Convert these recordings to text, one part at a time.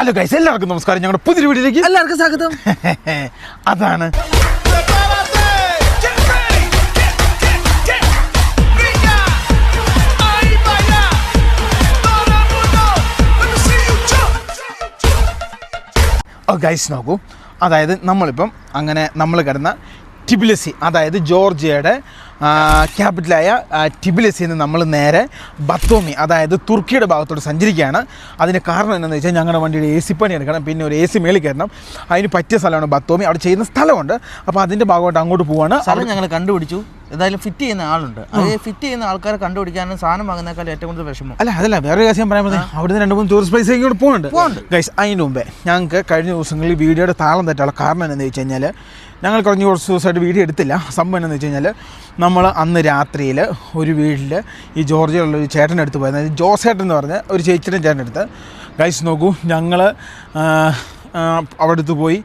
Hello guys, എല്ലാവർക്കും നമസ്കാരം. ഞങ്ങളുടെ പുതിയൊരു വീഡിയോയിലേക്ക് എല്ലാവർക്കും സ്വാഗതം. അതാണ് ഗൈസ് നോക്കൂ, അതായത് നമ്മളിപ്പം അങ്ങനെ നമ്മൾ കിടന്ന ടിബിലിസി, അതായത് ജോർജിയയുടെ ക്യാപിറ്റലായ ടിബിലിസിയിൽ നിന്ന് നമ്മൾ നേരെ ബത്തോമി, അതായത് തുർക്കിയുടെ ഭാഗത്തോട്ട് സഞ്ചരിക്കുകയാണ്. അതിന് കാരണം എന്താണെന്ന് വെച്ചാൽ ഞങ്ങളുടെ വണ്ടിയുടെ AC പണി എടുക്കണം, പിന്നെ ഒരു AC മേളിൽ കയറണം. അതിന് പറ്റിയ സ്ഥലമാണ് ബത്തോമി. അവിടെ ചെയ്യുന്ന സ്ഥലമുണ്ട്. അപ്പോൾ അതിൻ്റെ ഭാഗമായിട്ട് അങ്ങോട്ട് പോവാണ്. സ്ഥലം ഞങ്ങൾ കണ്ടുപിടിച്ചു. എന്തായാലും ഫിറ്റ് ചെയ്യുന്ന ആളുണ്ട്. അത് ഫിറ്റ് ചെയ്യുന്ന ആൾക്കാരെ കണ്ടുപിടിക്കാനും സാധനം വാങ്ങുന്നേക്കാൾ ഏറ്റവും കൂടുതൽ വിഷമം. അതല്ല വേറൊരു കാര്യം പറയാൻ പറ്റുന്നത്, അവിടുന്ന് 2-3 ടൂറിസ്റ്റ് പ്ലേസിലേക്ക് കൂടെ പോകുന്നുണ്ട് ഗൈസ്. അതിന് മുമ്പേ ഞങ്ങൾക്ക് കഴിഞ്ഞ ദിവസങ്ങളിൽ വീഡിയോയുടെ താളം തെറ്റാനുള്ള കാരണം എന്താണെന്ന് വെച്ച് കഴിഞ്ഞാൽ, ഞങ്ങൾ കുറച്ച് ദിവസമായിട്ട് വീഡിയോ എടുത്തില്ല. സംഭവം എന്താണെന്ന് വെച്ച് കഴിഞ്ഞാൽ, നമ്മൾ അന്ന് രാത്രിയിൽ ഒരു വീട്ടിൽ ഈ ജോർജിയയിലുള്ള ഒരു ചേട്ടനെടുത്ത് പോയത്, അതായത് ജോസേട്ടൻ എന്ന് പറഞ്ഞ ഒരു ചേച്ചിയുടെ ചേട്ടനെടുത്ത്. ഗൈസ് നോക്കൂ, ഞങ്ങൾ അവിടെ അടുത്ത് പോയി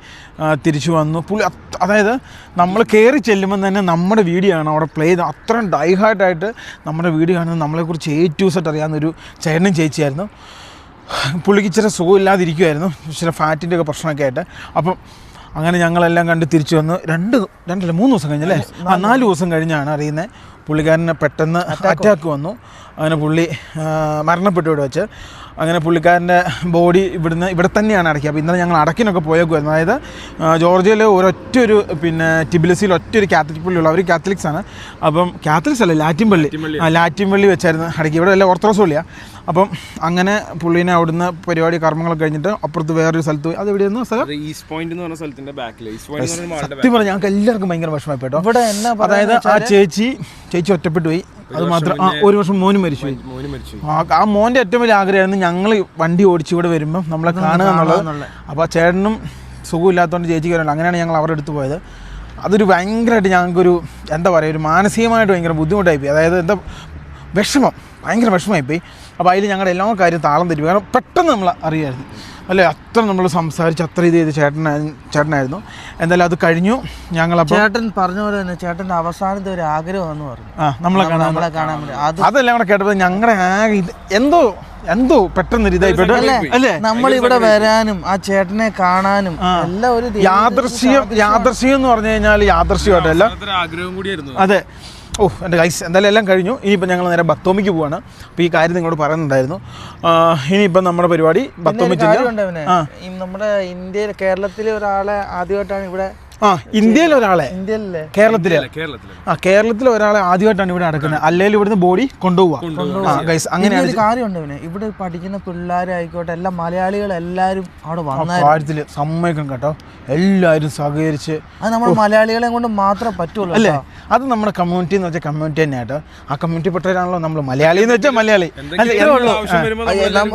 തിരിച്ചു വന്നു. പുള്ളി അതായത് നമ്മൾ കയറി ചെല്ലുമ്പോൾ തന്നെ നമ്മുടെ വീഡിയോ ആണ് അവിടെ പ്ലേ ചെയ്ത്. അത്രയും ഡൈഹാർട്ടായിട്ട് നമ്മുടെ വീഡിയോ കാണുന്നത് നമ്മളെക്കുറിച്ച് A to Z അറിയാവുന്നൊരു ചേട്ടനും ചേച്ചിയായിരുന്നു. പുള്ളിക്ക് ഇച്ചിരി സുഖമില്ലാതിരിക്കുമായിരുന്നു, ഇച്ചിരി ഫാറ്റിൻ്റെ ഒക്കെ പ്രശ്നമൊക്കെ ആയിട്ട്. അപ്പം അങ്ങനെ ഞങ്ങളെല്ലാം കണ്ട് തിരിച്ചു വന്നു. 3 ദിവസം കഴിഞ്ഞല്ലേ, 4 ദിവസം കഴിഞ്ഞാണ് അറിയുന്നത് പുള്ളിക്കാരന് പെട്ടെന്ന് അറ്റാക്ക് വന്നു. അങ്ങനെ പുള്ളി മരണപ്പെട്ടു ഇവിടെ വെച്ച്. അങ്ങനെ പുള്ളിക്കാരൻ്റെ ബോഡി ഇവിടെ തന്നെയാണ് അടക്കി. അപ്പോൾ ഇന്നലെ ഞങ്ങൾ അടക്കിനൊക്കെ പോയേക്കുമായിരുന്നു. അതായത് ജോർജിയയിൽ ഒരൊറ്റൊരു ടിബിലിസിയിൽ ഒറ്റൊരു കാത്തലിക് പള്ളിയുള്ള, അവർ കാത്തലിക്സാണ്. അപ്പം കാത്തലിക്സ് അല്ല, ലാറ്റിൻ പള്ളി വെച്ചായിരുന്നു അടക്കി. ഇവിടെ എല്ലാം ഓർത്തഡോക്സ് പള്ളിയാണ്. അപ്പം അങ്ങനെ പുള്ളീനെ അവിടുന്ന് പരിപാടി കർമ്മങ്ങളൊക്കെ കഴിഞ്ഞിട്ട് അപ്പുറത്ത് വേറൊരു സ്ഥലത്ത് പോയി. അത് എവിടെയായിരുന്നു സ്ഥലം? സത്യം പറഞ്ഞാൽ ഞങ്ങൾക്ക് എല്ലാവർക്കും ഭയങ്കര വിഷമമായി കേട്ടോ. ഇവിടെ അതായത് ആ ചേച്ചി ഒറ്റപ്പെട്ടു പോയി. അത് മാത്രം 1 വർഷം മോനും മരിച്ചു. ആ മോൻ്റെ ഏറ്റവും വലിയ ആഗ്രഹമായിരുന്നു ഞങ്ങൾ വണ്ടി ഓടിച്ച് ഇവിടെ വരുമ്പം നമ്മളെ കാണുക എന്നുള്ളത്. അപ്പോൾ ചേട്ടനും സുഖമില്ലാത്തതുകൊണ്ട് ചേച്ചിക്ക് വരണ്ട. അങ്ങനെയാണ് ഞങ്ങൾ അവരുടെ അടുത്ത് പോയത്. അതൊരു ഭയങ്കരമായിട്ട് ഞങ്ങൾക്കൊരു എന്താ പറയുക, ഒരു മാനസികമായിട്ട് ഭയങ്കര ബുദ്ധിമുട്ടായിപ്പോയി. അതായത് ഭയങ്കര വിഷമമായിപ്പോയി. അപ്പോൾ അതിൽ ഞങ്ങളുടെ എല്ലാ കാര്യം താളം തരും. കാരണം പെട്ടെന്ന് നമ്മൾ അറിയായിരുന്നു അല്ലേ, അത്ര നമ്മൾ സംസാരിച്ച് അത്ര ഇത് ചെയ്ത് ചേട്ടനായിരുന്നു. എന്തായാലും അത് കഴിഞ്ഞു. ഞങ്ങളപ്പോൾ ചേട്ടൻ പറഞ്ഞ പോലെ തന്നെ ചേട്ടൻ്റെ അവസാനത്തെ ഒരു ആഗ്രഹമെന്ന് പറഞ്ഞു, നമ്മളെ കാണാൻ വേണ്ടി. അതെല്ലാം കൂടെ കേട്ടപ്പോൾ ഞങ്ങളുടെ എന്തോ പെട്ടെന്നൊരു ഇതായിപ്പോട്ട് അല്ലേ, നമ്മളിവിടെ വരാനും ആ ചേട്ടനെ കാണാനും എല്ലാം ഒരു യാദർശ്യം എന്ന് പറഞ്ഞു കഴിഞ്ഞാൽ യാദർശ്യമായിട്ടല്ല, ആഗ്രഹം കൂടിയായിരുന്നു. അതെ. എൻ്റെ ഗൈസ് എന്തായാലും എല്ലാം കഴിഞ്ഞു. ഇനിയിപ്പോൾ ഞങ്ങൾ നേരെ ബത്തോമിക്ക് പോവാണ്. അപ്പോൾ ഈ കാര്യം നിങ്ങളോട് പറയുന്നുണ്ടായിരുന്നു. ഇനിയിപ്പം നമ്മുടെ പരിപാടി ബത്തോമി നമ്മുടെ ഇന്ത്യയിൽ കേരളത്തിലെ ഒരാളെ ആദ്യമായിട്ടാണ് ഇവിടെ ഇന്ത്യയിലെ ഒരാളെ കേരളത്തിലെ ഒരാളെ ആദ്യമായിട്ടാണ് ഇവിടെ നടക്കുന്നത്. അല്ലെങ്കിൽ ഇവിടുന്ന് ബോഡി കൊണ്ടുപോവാ ഗൈസ്. അങ്ങനെ ഒരു കാര്യമുണ്ട്, ഇവിടെ പഠിക്കുന്ന പിള്ളേരായിക്കോട്ടെ എല്ലാം മലയാളികളെല്ലാവരും അവിടെ വന്ന കാര്യത്തിൽ സമ്മതിക്കണം കേട്ടോ. എല്ലാവരും സഹകരിച്ച്. അത് നമ്മുടെ മലയാളികളെ കൊണ്ട് മാത്രം പറ്റുള്ളൂ അല്ലേ. അത് നമ്മുടെ കമ്മ്യൂണിറ്റി എന്ന് വെച്ചാൽ കമ്മ്യൂണിറ്റി തന്നെ കേട്ടോ. ആ കമ്മ്യൂണിറ്റി പെട്ടവരാണല്ലോ നമ്മൾ മലയാളി എന്ന് വെച്ചാൽ മലയാളി.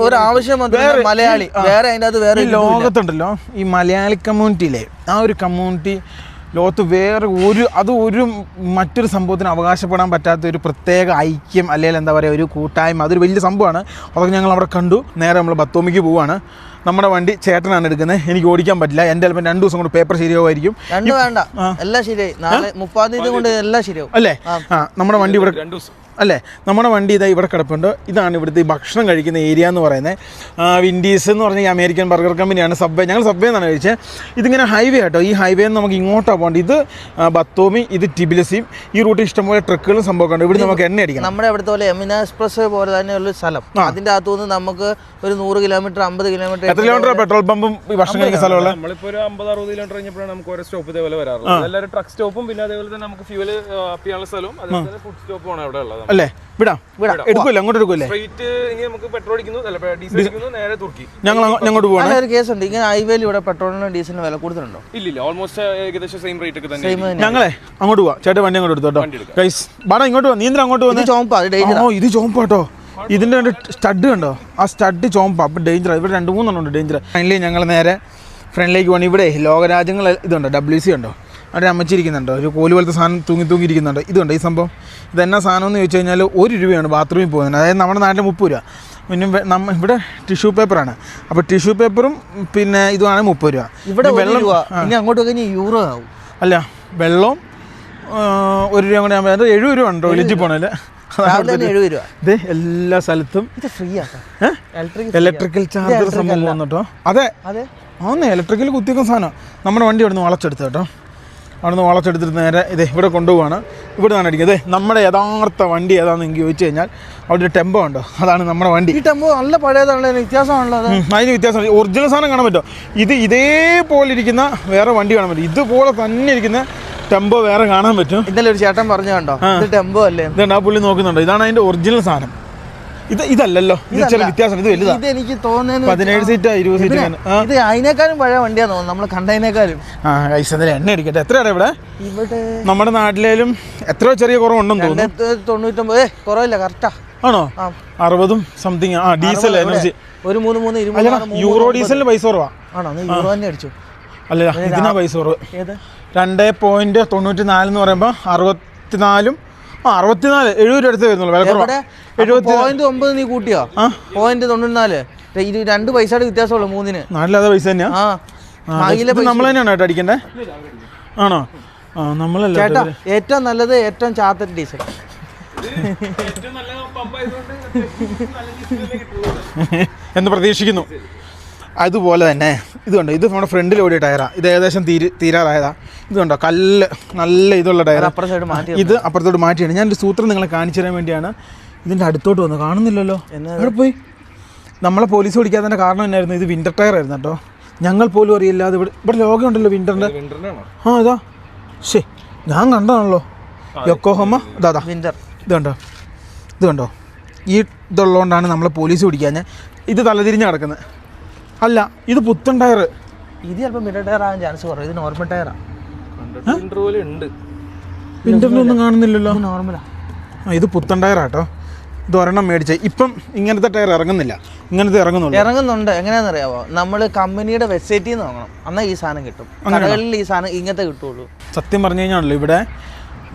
ഒരു ആവശ്യം മലയാളി വേറെ അതിൻ്റെ അത് വേറെ ലോകത്തുണ്ടല്ലോ ഈ മലയാളി കമ്മ്യൂണിറ്റിയിലെ ആ ഒരു കമ്മ്യൂണിറ്റി ലോകത്ത് വേറെ ഒരു മറ്റൊരു സംഭവത്തിന് അവകാശപ്പെടാൻ പറ്റാത്ത ഒരു പ്രത്യേക ഐക്യം, അല്ലെങ്കിൽ എന്താ പറയുക, ഒരു കൂട്ടായ്മ. അതൊരു വലിയ സംഭവമാണ്. അതൊക്കെ ഞങ്ങൾ അവിടെ കണ്ടു. നേരെ നമ്മൾ ബത്തോമിക്ക് പോവാണ്. നമ്മുടെ വണ്ടി ചേട്ടനാണ് എടുക്കുന്നത്. എനിക്ക് ഓടിക്കാൻ പറ്റില്ല. എൻ്റെ ചിലപ്പോൾ 2 ദിവസം കൊണ്ട് പേപ്പർ ശരിയാവുമായിരിക്കും. വേണ്ട, എല്ലാം ശരിയായി. നാളെ 30-ാം തീയതി കൊണ്ട് എല്ലാം ശരിയാവും അല്ലേ. നമ്മുടെ വണ്ടി ഇവിടെ അല്ലേ, നമ്മുടെ വണ്ടി ഇതാ ഇവിടെ കിടപ്പുണ്ട്. ഇതാണ് ഇവിടുത്തെ ഭക്ഷണം കഴിക്കുന്ന ഏരിയ എന്ന് പറയുന്നത്. വിൻഡീസ് എന്ന് പറഞ്ഞാൽ ഈ അമേരിക്കൻ ബർഗർ കമ്പനിയാണ്. സബ്വേ, ഞങ്ങൾ സബ്വേ എന്നാണ് കഴിച്ചത്. ഇതിങ്ങനെ ഹൈവേ കേട്ടോ. ഈ ഹൈവേ നമുക്ക് ഇങ്ങോട്ടാണ് പോകേണ്ടത്. ഇത് ബത്തോമി, ഇത് ടിബിലിസിയും. ഈ റൂട്ടിൽ ഇഷ്ടംപോലെ ട്രക്കുകളും സംഭവമൊക്കെ ഉണ്ട്. ഇവിടെ നമുക്ക് എണ്ണ അടിക്കണം. നമ്മുടെ ഇവിടുത്തെ പോലെ എമിന എക്സ്പ്രസ് പോലെ തന്നെയുള്ള സ്ഥലം. അതിൻ്റെ അകത്തുനിന്ന് നമുക്ക് ഒരു 100 കിലോമീറ്റർ 50 കിലോമീറ്റർ. എത്ര കിലോമീറ്റർ പെട്രോൾ പമ്പും ഭക്ഷണം കഴിക്കുന്ന സ്ഥലമുള്ള? നമ്മളിപ്പോൾ ഒരു 50-60 കിലോമീറ്റർ കഴിഞ്ഞപ്പോഴാണ് നമുക്ക് ഓരോ സ്റ്റോപ്പ് ഇതേപോലെ വരാറുള്ളത്. എല്ലാവരും ട്രക്ക് സ്റ്റോപ്പും പിന്നെ അതേപോലെ തന്നെ നമുക്ക് ഫ്യൂവൽ അപ്പ് ചെയ്യാനുള്ള സ്ഥലവും അതേപോലെ ഫുഡ് സ്റ്റോപ്പുമാണ് അവിടെ ഉള്ളത് അല്ലേ. എടുക്കൂല, അങ്ങോട്ട് എടുക്കൂലേ. ഞങ്ങൾ അങ്ങോട്ട് പോകണം. ഒരു കേസുണ്ട്, ഇങ്ങനെ ഹൈവേയിൽ ഇവിടെ പെട്രോളിനും ഡീസലിനും വില കൂടുതലുണ്ടോ? ഇല്ല, ഓൾമോസ്റ്റ് ഏകദേശം സെയിം റേറ്റ് ഒക്കെ തന്നെ. ഞങ്ങളെ അങ്ങോട്ട് പോവാം. ചേട്ടൻ വണ്ടി അങ്ങോട്ട് എടുത്തോട്ടോ ഗൈസ്. ബാടാ ഇങ്ങോട്ട് പോവാ. നീന്തൽ അങ്ങോട്ട് പോകുന്നത് ഇത് ചോമ്പാട്ടോ. ഇതിന്റെ സ്റ്റഡ് കണ്ടോ, ആ സ്റ്റഡ് ചോമ്പാ. അപ്പം ഡേഞ്ചർ. ഇവിടെ 2-3 ഉണ്ട് ഡേഞ്ചർ. ഫൈനലി ഞങ്ങൾ നേരെ ഫ്രണ്ടിലേക്ക് പോകണം. ഇവിടെ ലോകരാജ്യങ്ങൾ ഇതുണ്ടോ, WC ഉണ്ടോ, അവിടെ അമ്മച്ചിരിക്കുന്നുണ്ടോ, ഒരു കോല് പോലത്തെ സാധനം തൂങ്ങിയിരിക്കുന്നുണ്ടോ. ഇതുണ്ട് ഈ സംഭവം. ഇതെന്നാ സാധനം എന്ന് ചോദിച്ചു കഴിഞ്ഞാൽ 1 രൂപയാണ് ബാത്റൂമിൽ പോകുന്നത്. അതായത് നമ്മുടെ നാട്ടിൽ 30 രൂപ. പിന്നെ ഇവിടെ ടിഷ്യൂ പേപ്പറാണ്. അപ്പോൾ ടിഷ്യൂ പേപ്പറും പിന്നെ ഇതുമാണ് 30 രൂപ. ഇവിടെ വെള്ളം ഇനി അങ്ങോട്ട് യൂറോ ആവും. അല്ല, വെള്ളവും 1 രൂപ കൂടെ ആകുമ്പോൾ 70 രൂപ ഉണ്ടോ വിളിച്ച് പോകണല്ലേ. രാവിലെ തന്നെ 70 രൂപ. ഇത് എല്ലാ സ്ഥലത്തും ഇത് ഫ്രീ ആണ്. ഇലക്ട്രിക്കൽ ചാർജർ സംഭവം വന്നിട്ടോ. അതെ അതെ ആന്ന് ഇലക്ട്രിക്കൽ കുത്തിവെക്കുന്ന സാധനം. നമ്മുടെ വണ്ടി അവിടെ നിന്ന് വളച്ചെടുത്ത് കേട്ടോ. അവിടെ നിന്ന് വളച്ചെടുത്തിട്ട് നേരെ ഇതേ ഇവിടെ കൊണ്ടുപോവാണ്. ഇവിടെ നിന്നാണ് അടിക്കുന്നത്. നമ്മുടെ യഥാർത്ഥ വണ്ടി ഏതാണെന്ന് എനിക്ക് ചോദിച്ചു കഴിഞ്ഞാൽ അവിടെ ഒരു ടെമ്പോ ഉണ്ടോ, അതാണ് നമ്മുടെ വണ്ടി. ഈ ടെമ്പോ നല്ല പഴയതാണല്ലോ, വ്യത്യാസമാണല്ലോ. അതിന് വ്യത്യാസമാണ്. ഒറിജിനൽ സാധനം കാണാൻ പറ്റുമോ? ഇതേപോലെ ഇരിക്കുന്ന വേറെ വണ്ടി കാണാൻ പറ്റും. ഇതുപോലെ തന്നെ ഇരിക്കുന്ന ടെമ്പോ വേറെ കാണാൻ പറ്റും. ഇന്നലെ ഒരു ചേട്ടൻ പറഞ്ഞു കണ്ടോ, ഇത് ടെമ്പോ അല്ലേ? ഇതുണ്ട്, ആ പുള്ളി നോക്കുന്നുണ്ടോ. ഇതാണ് അതിൻ്റെ ഒറിജിനൽ സാധനം. ഇതല്ലല്ലോ, ഇത് ചില വ്യത്യാസം. ഇത് വലുതാണ്. ഇത് എനിക്ക് തോന്നുന്നത് 17 സീറ്റ് 20 സീറ്റ്. ഇത് അതിനേക്കാളും പഴയ വണ്ടിയാന്ന് തോന്നുന്നു, നമ്മൾ കണ്ടതിനേക്കാളും. എണ്ണ അടിക്കട്ടെ. എത്രയാണ് ഇവിടെ? ഇവിടെ നമ്മുടെ നാട്ടിലേലും എത്രയോ ചെറിയ കുറവുണ്ടെന്ന് തോന്നുന്നു. 99 കുറവില്ല, കറക്റ്റാ. ആണോ? 60 സംതിങ്. ഡീസൽ എനർജി ഒരു 3 യൂറോ ഡീസലിന് പൈസ കുറവാ. ആണോ? യൂറോ തന്നെ അടിച്ചു. അല്ല, ഇതിനാ പൈസ കുറവ്. ഏത് 2.94 എന്ന് പറയുമ്പോൾ 64 70 രൂപ അടുത്ത് വരുന്നുള്ളൂ. വില കുറവാ. 0.9 നീ കൂട്ടിയോ? 0.94. ഇത് 2 പൈസയുടെ വ്യത്യാസമുള്ളൂ 3-ന്. നാട്ടിലതെ പൈസ തന്നെയാ. നമ്മൾ തന്നെയാണോ കേട്ടോ അടിക്കണ്ടേ? ആണോ? നമ്മളല്ല ചേട്ടാ. ഏറ്റവും നല്ലത് ഏറ്റവും ചാത്തൻ ഡീസൽ എന്ന് പ്രതീക്ഷിക്കുന്നു. അതുപോലെ തന്നെ ഇതുണ്ടോ, ഇത് നമ്മുടെ ഫ്രണ്ടിൽ ഓടിയ ടയറാണ്. ഇത് ഏകദേശം തീരാറായതാ. ഇതുണ്ടോ, കല്ല് നല്ല ഇതുള്ള ടയർ. ഇത് അപ്പുറത്തോട്ട് മാറ്റിയാണ്. ഞാനൊരു സൂത്രം നിങ്ങളെ കാണിച്ചു തരാൻ വേണ്ടിയാണ് ഇതിൻ്റെ അടുത്തോട്ട് വന്നത്. കാണുന്നില്ലല്ലോ, അവിടെ പോയി. നമ്മളെ പോലീസ് പിടിക്കാത്തതിൻ്റെ കാരണം എന്നായിരുന്നു? ഇത് വിൻ്റർ ടയർ ആയിരുന്നു കേട്ടോ. ഞങ്ങൾ പോലും അറിയില്ലാതെ ഇവിടെ ലോകം ഉണ്ടല്ലോ വിൻ്ററിൻ്റെ. ഇതാ ശേ, ഞാൻ കണ്ടതാണല്ലോ യൊക്കോഹോമ. ഇതാ വിൻ്റർ. ഇത് കണ്ടോ, ഈ ഇതുള്ളതുകൊണ്ടാണ് നമ്മളെ പോലീസ് പിടിക്കാൻ. ഇത് തലതിരിഞ്ഞ് കിടക്കുന്നത്. അല്ല, ഇത് പുത്തൻ ടയർ. ഇത് ചിലപ്പോൾ മിഡൽ ടയർ ആകാൻ ചാൻസ് കുറവ്. ഇത് നോർമൽ ടയറാണ്. വിൻ്ററിലൊന്നും കാണുന്നില്ലല്ലോ. നോർമലാ. ഇത് പുത്തൻ ടയറാട്ടോ. ഇത് ഒരെണ്ണം മേടിച്ചേ. ഇപ്പം ഇങ്ങനത്തെ ടയർ ഇറങ്ങുന്നില്ല, ഇങ്ങനത്തെ ഇറങ്ങുന്നുണ്ട്. എങ്ങനെയാണെന്ന് അറിയാമോ? നമ്മൾ കമ്പനിയുടെ വെബ്സൈറ്റിൽ നിന്ന് വാങ്ങണം, എന്നാൽ ഈ സാധനം കിട്ടും. കടകളിൽ ഈ സാധനം ഇങ്ങനത്തെ കിട്ടുള്ളൂ. സത്യം പറഞ്ഞു കഴിഞ്ഞാണല്ലോ ഇവിടെ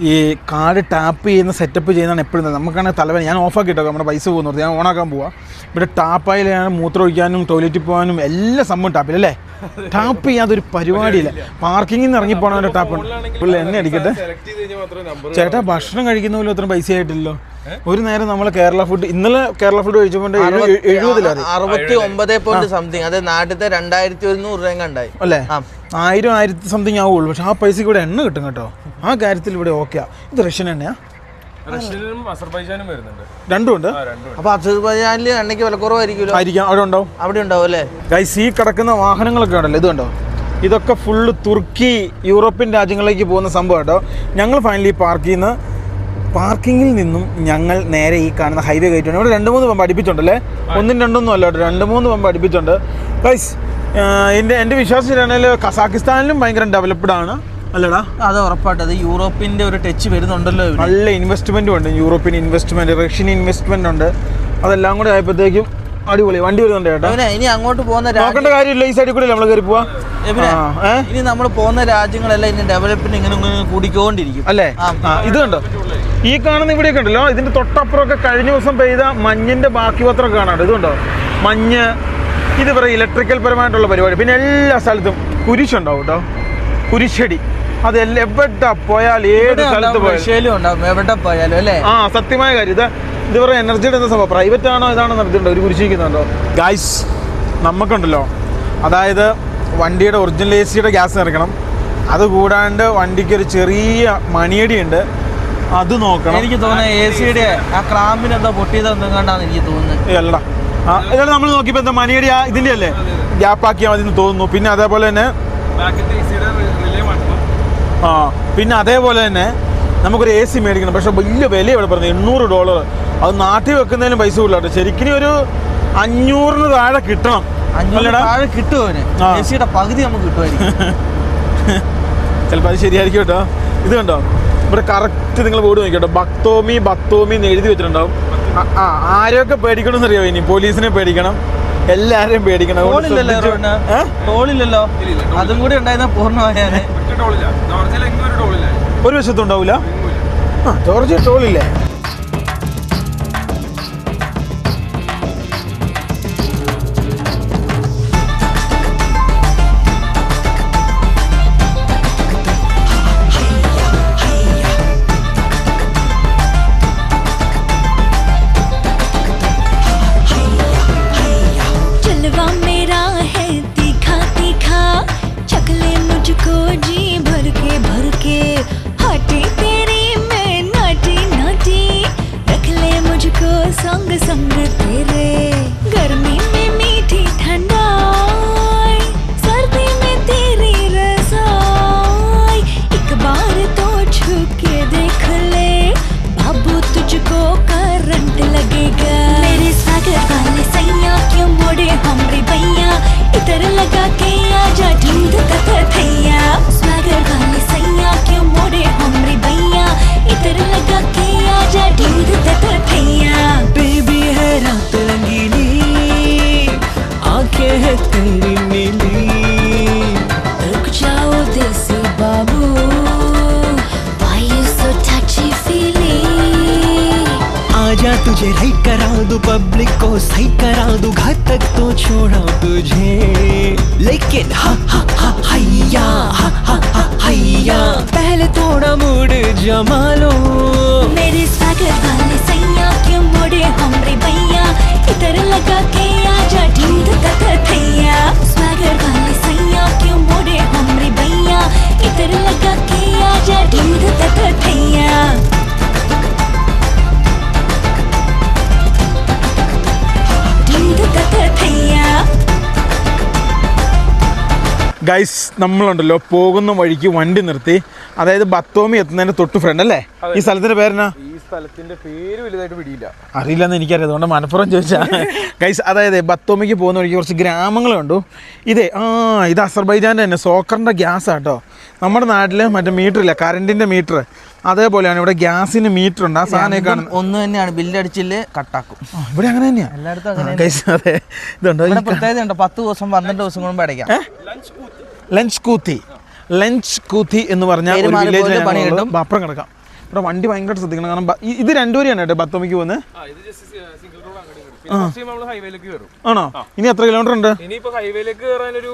ഈ കാർഡ് ടാപ്പ് ചെയ്യുന്ന സെറ്റപ്പ് ചെയ്യുന്നതാണ് എപ്പോഴും. നമുക്കാണെങ്കിൽ തലവേദന. ഞാൻ ഓഫാക്കിയിട്ടോ, നമ്മുടെ പൈസ പോകുന്നത്. ഞാൻ ഓണാക്കാൻ പോവാം. ഇവിടെ ടാപ്പായിൽ മൂത്രം ഒഴിക്കാനും ടോയ്ലറ്റിൽ പോകാനും എല്ലാ സംഭവം ടാപ്പിലല്ലേ. ടാപ്പ് ചെയ്യാതൊരു പരിപാടിയില്ല. പാർക്കിങ്ങിൽ നിന്ന് ഇറങ്ങിപ്പോണവൻ്റെ ടാപ്പ് ഉണ്ട്. എന്നെ അടിക്കട്ടെ ചേട്ടാ. ഭക്ഷണം കഴിക്കുന്ന പോലും അത്ര പൈസ ആയിട്ടില്ലല്ലോ. ഒരു നേരം നമ്മൾ കേരള ഫുഡ്, ഇന്നലെ കേരള ഫുഡ് കഴിച്ചപ്പോൾ 69 സംതിങ്. അത് നാട്ടിലത്തെ 2100 രൂപ ഉണ്ടായി അല്ലേ. 1000 സംതിങ് ആവുള്ളൂ. പക്ഷെ ആ പൈസക്ക് ഇവിടെ എണ്ണ കിട്ടും കേട്ടോ. ആ കാര്യത്തിൽ ഇവിടെ ഓക്കെയാ. ഇത് റഷ്യൻ എണ്ണയാ? രണ്ടും ഉണ്ട്. അപ്പൊ അസർബൈജാനിൽ എണ്ണയ്ക്ക് വില കുറവായിരിക്കുമല്ലോ. ആയിരിക്കാം, അവിടെ ഉണ്ടാവും. അവിടെ ഉണ്ടാവും അല്ലേ. ഗൈസ്, ഈ കിടക്കുന്ന വാഹനങ്ങളൊക്കെ ഉണ്ടല്ലോ, ഇത് കണ്ടോ. ഇതൊക്കെ ഫുള്ള് തുർക്കി, യൂറോപ്യൻ രാജ്യങ്ങളിലേക്ക് പോകുന്ന സംഭവം കേട്ടോ. ഞങ്ങൾ ഫൈനലി പാർക്കിങ്ങിൽ നിന്നും ഞങ്ങൾ നേരെ ഈ കാണുന്ന ഹൈവേ കയറ്റുണ്ട്. ഇവിടെ 2-3 പമ്പ് അടുപ്പിച്ചുണ്ടല്ലേ. 1-2 അല്ല കേട്ടോ, 2-3 പമ്പ് അടുപ്പിച്ചുണ്ട്. ഗൈസ്, എൻ്റെ വിശ്വാസത്തിലാണെങ്കിൽ കസാക്കിസ്ഥാനിലും ഭയങ്കര ഡെവലപ്ഡ് ആണ് അല്ലടാ. അത് ഉറപ്പായിട്ട്. അത് യൂറോപ്പിന്റെ ഒരു ടച്ച് വരുന്നുണ്ടല്ലോ. നല്ല ഇൻവെസ്റ്റ്മെന്റും ഉണ്ട്. യൂറോപ്യൻ ഇൻവെസ്റ്റ്മെന്റ്, റഷ്യൻ ഇൻവെസ്റ്റ്മെന്റ് ഉണ്ട്. അതെല്ലാം കൂടെ ആയപ്പോഴത്തേക്കും അടിപൊളി വണ്ടി വരുന്നുണ്ട് ചേട്ടാ. ഇനി അങ്ങോട്ട് പോകുന്ന നോക്കേണ്ട കാര്യമില്ല, ഈ സൈഡിൽ കൂടെ നമ്മൾ കയറി പോവാ. ഇനി നമ്മൾ പോകുന്ന രാജ്യങ്ങളെല്ലാം ഇനി ഡെവലപ്മെന്റ് ഇങ്ങനെ കൂടിക്കൊണ്ടിരിക്കും അല്ലേ. ഇത് കണ്ടോ, ഈ കാണുന്ന ഇവിടെയൊക്കെ ഉണ്ടല്ലോ. ഇതിന്റെ തൊട്ടപ്പുറമൊക്കെ കഴിഞ്ഞ ദിവസം പെയ്ത മഞ്ഞിന്റെ ബാക്കി പത്രമൊക്കെ കാണാണ്ട്. ഇതുണ്ടോ മഞ്ഞ്. ഇത് പറയും ഇലക്ട്രിക്കൽ പരമായിട്ടുള്ള പരിപാടി. പിന്നെ എല്ലാ സ്ഥലത്തും കുരിശുണ്ടാവും കേട്ടോ, കുരിശടി. അതെല്ലാം എവിടെ പോയാൽ ഏത് സ്ഥലത്ത് പോയാലും എവിടെ പോയാലും അല്ലേ. സത്യമായ കാര്യം. ഇത് പറയുക എനർജിയുടെ എന്താ സംഭവം, പ്രൈവറ്റ് ആണോ ഇതാണോ നടത്തിയിട്ടുണ്ടോ, ഒരു കുരിശിക്കുന്നുണ്ടോ ഗായ്സ്. നമുക്കുണ്ടല്ലോ, അതായത് വണ്ടിയുടെ ഒറിജിനൽ AC ഗ്യാസ് നിറയ്ക്കണം. അതുകൂടാണ്ട് വണ്ടിക്ക് ഒരു ചെറിയ മണിയടി ഉണ്ട്, അത് നോക്കണം. എനിക്ക് തോന്നുന്നത് AC ആ ക്രാമ്പിന് എന്താ പൊട്ടിയതെന്നാണ് എനിക്ക് തോന്നുന്നത്. അല്ലടാ, ഇതാണ് നമ്മൾ നോക്കിയപ്പോൾ എന്താ മണിയടി ഇതിൻ്റെ അല്ലേ ഗ്യാപ്പാക്കിയാൽ മതി എന്ന് തോന്നുന്നു. പിന്നെ അതേപോലെ തന്നെ പിന്നെ അതേപോലെ തന്നെ നമുക്കൊരു AC മേടിക്കണം. പക്ഷെ വലിയ വില ഇവിടെ പറഞ്ഞത് $800. അത് നാട്ടിൽ വെക്കുന്നതിനും പൈസ കൂടുതലാട്ടോ. ശരിക്കും ഒരു 500 താഴെ കിട്ടണം. 500 താഴെ കിട്ടുമോ? AC പകുതി നമുക്ക് കിട്ടുമായിരിക്കും. ചിലപ്പോൾ അത് ശരിയായിരിക്കും കേട്ടോ. ഇത് കണ്ടോ, ഇവിടെ കറക്റ്റ് നിങ്ങൾ ബോർഡ് നോക്കിട്ടോ, ബക്തോമി എന്ന് എഴുതി വെച്ചിട്ടുണ്ടാവും. ആരെയൊക്കെ പേടിക്കണമെന്ന് അറിയാമോ? ഇനി പോലീസിനെ പേടിക്കണം, എല്ലാരെയും പേടിക്കണം. ടോളില്ലല്ലോ, അതും കൂടി ഉണ്ടായിരുന്ന പൂർണ്ണമായാലേ. ഒരു വശത്തുണ്ടാവൂല. ജോർജിയ ടോളില്ലേ? वीकेंड हा हा हा हैया हा हा हा हैया पहले थोड़ा मूड जमा लो मेरे स्वागत वाले सैया क्यों मोड़े हमरे भैया इधर लगा के आजा ढूंढ तक थैया स्वागत वाले सैया क्यों मोड़े हमरे भैया इधर लगा के आजा ढूंढ तक थैया ढूंढ तक थैया ഗൈസ് നമ്മളുണ്ടല്ലോ പോകുന്ന വഴിക്ക് വണ്ടി നിർത്തി, അതായത് ബത്തോമി എത്തുന്നതിന് തൊട്ട് ഫ്രണ്ട് അല്ലേ? ഈ സ്ഥലത്തിന്റെ പേരെന്നാ? ഈ സ്ഥലത്തിന്റെ പേര് വലുതായിട്ട് പിടിയില്ല, അറിയില്ലെന്ന് എനിക്കറിയാം, അതുകൊണ്ട് മനപ്പുറം ചോദിച്ചാ. ഗൈസ് അതായത് ബത്തോമിക്ക് പോകുന്ന വഴിക്ക് കുറച്ച് ഗ്രാമങ്ങൾ കണ്ടു. ഇത് അസർബൈജാൻ്റെ തന്നെ സോക്കറിൻ്റെ ഗ്യാസ് ആട്ടോ. നമ്മുടെ നാട്ടിൽ മറ്റേ മീറ്റർ ഇല്ല, കറണ്ടിൻ്റെ മീറ്റർ, അതേപോലെയാണ് ഇവിടെ ഗ്യാസിന് മീറ്റർ ഉണ്ട്. ആ സാധനം കാണുന്നത് ഒന്ന് തന്നെയാണ്, ബില്ലടിച്ചില്ലേ കട്ടാക്കും. ഇവിടെ അങ്ങനെ തന്നെയാണ് എല്ലായിടത്തും അങ്ങനെ ഗൈസ്. അതെ, ഇതുണ്ടോ പ്രത്യേകത ഉണ്ട്, 10 ദിവസം 12 ദിവസം കൊണ്ട് അടയ്ക്കാം. ലഞ്ച് കൂത്തി എന്ന് പറഞ്ഞാൽ ഒരു വില്ലേജിൽ അപ്പുറം കിടക്കാം. ഇവിടെ വണ്ടി ഭയങ്കരമായിട്ട് ശ്രദ്ധിക്കണം, കാരണം ഇത് രണ്ടുപേരെയാണ് കേട്ടോ ബത്തോമിക്ക് പോകുന്നത്. ആണോ? ഇനി എത്ര കിലോമീറ്റർ ഉണ്ട്? ഇനിയിപ്പോ ഹൈവേയിലേക്ക് കയറാൻ ഒരു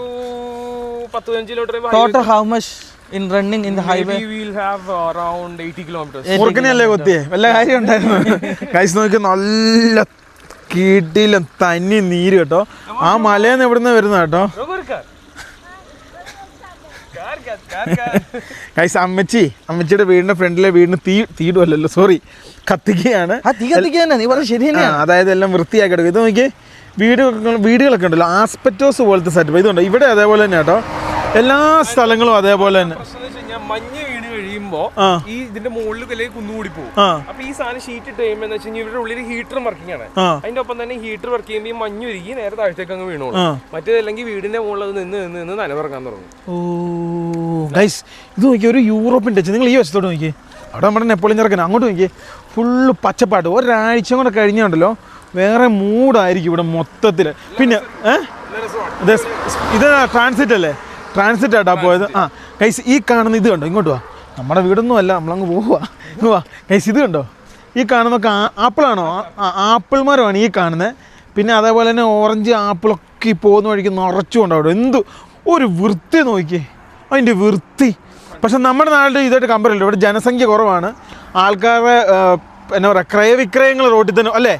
10-15 kilometre. Total how much in running in the highway? We will have around 80 kilometers. മുറുക്കനെയല്ലേ കൊത്തിയേ? വല്ല കാര്യം ഉണ്ടായിരുന്നു? കൈസ് നോക്കി, നല്ല കീട്ടിലും തന്നി നീര് കേട്ടോ. ആ മലയെന്ന് എവിടുന്ന് വരുന്ന കേട്ടോ. കൈസ് അമ്മച്ചിയുടെ വീടിന്റെ ഫ്രണ്ടിലെ വീടിന് തീടുമല്ലോ, സോറി, കത്തിക്കുകയാണ്. അതായത് എല്ലാം വൃത്തിയാക്കി എടുക്കും. ഇത് നോക്കി, വീടുകളൊക്കെ ഉണ്ടല്ലോ, ആസ്പെറ്റോസ് പോലത്തെ സെറ്റപ്പ്. ഇതുണ്ട് ഇവിടെ അതേപോലെ തന്നെ കേട്ടോ, എല്ലാ സ്ഥലങ്ങളും അതേപോലെ തന്നെ. മഞ്ഞ് വീണ് കഴിയുമ്പോ ഈ ഇതിന്റെ മുകളിൽ അല്ലെങ്കിൽ കുന്നുകൂടി പോകും. അപ്പൊ ഈ സാധനം ഷീറ്റ് ഇട്ട് കഴിയുമ്പോൾ എന്ന് വെച്ചാൽ ഇവരുടെ ഉള്ളിൽ ഹീറ്റർ വർക്കിംഗ് ആണ്. അതിന്റെ ഒപ്പം തന്നെ ഹീറ്റർ വർക്ക് ചെയ്യുമ്പോൾ ഈ മഞ്ഞ് ഒരുക്കി നേരെ താഴത്തേക്ക് അങ്ങ് വീണോളൂ. മറ്റേതല്ലെങ്കിൽ വീടിന്റെ മുകളിൽ അത് നിന്ന് നനവിറങ്ങാൻ തുടങ്ങും. ഗൈസ് ഇത് നോക്കി, ഒരു യൂറോപ്യൻ ടച്ച്. നിങ്ങൾ ഈ വശത്തോട്ട് നോക്കി, അവിടെ നമ്മുടെ നെപ്പോളിയൻ ചെറുക്കൻ, അങ്ങോട്ട് നോക്കി, ഫുള്ള് പച്ചപ്പാട്ട്. ഒരാഴ്ച കൂടെ കഴിഞ്ഞുണ്ടല്ലോ വേറെ മൂഡായിരിക്കും ഇവിടെ മൊത്തത്തിൽ. പിന്നെ ഇത് ട്രാൻസിറ്റ് അല്ലേ? ട്രാൻസിറ്റ് ആയിട്ടാ പോയത്. ഗൈസ് ഈ കാണുന്ന ഇത് കണ്ടോ, ഇങ്ങോട്ട് വാ, നമ്മുടെ വീടൊന്നും അല്ല, നമ്മളങ്ങ് പോവാ. ഗൈസ് ഇത് കണ്ടോ, ഈ കാണുന്നൊക്കെ ആപ്പിളാണോ? ആപ്പിൾ മരമാണ് ഈ കാണുന്നത്. പിന്നെ അതേപോലെ തന്നെ ഓറഞ്ച് ആപ്പിളൊക്കെ ഈ പോകുന്ന വഴിക്ക് നിറച്ചുകൊണ്ട് അവിടെ എന്ത് ഒരു വൃത്തി നോക്കി, അതിൻ്റെ വൃത്തി. പക്ഷെ നമ്മുടെ നാട്ടിൽ ഇതായിട്ട് കമ്പയർ ഇല്ല, ഇവിടെ ജനസംഖ്യ കുറവാണ്, ആൾക്കാരുടെ എന്നാ പറയുക ക്രയവിക്രയങ്ങൾ റോഡിൽ തന്നെ അല്ലേ?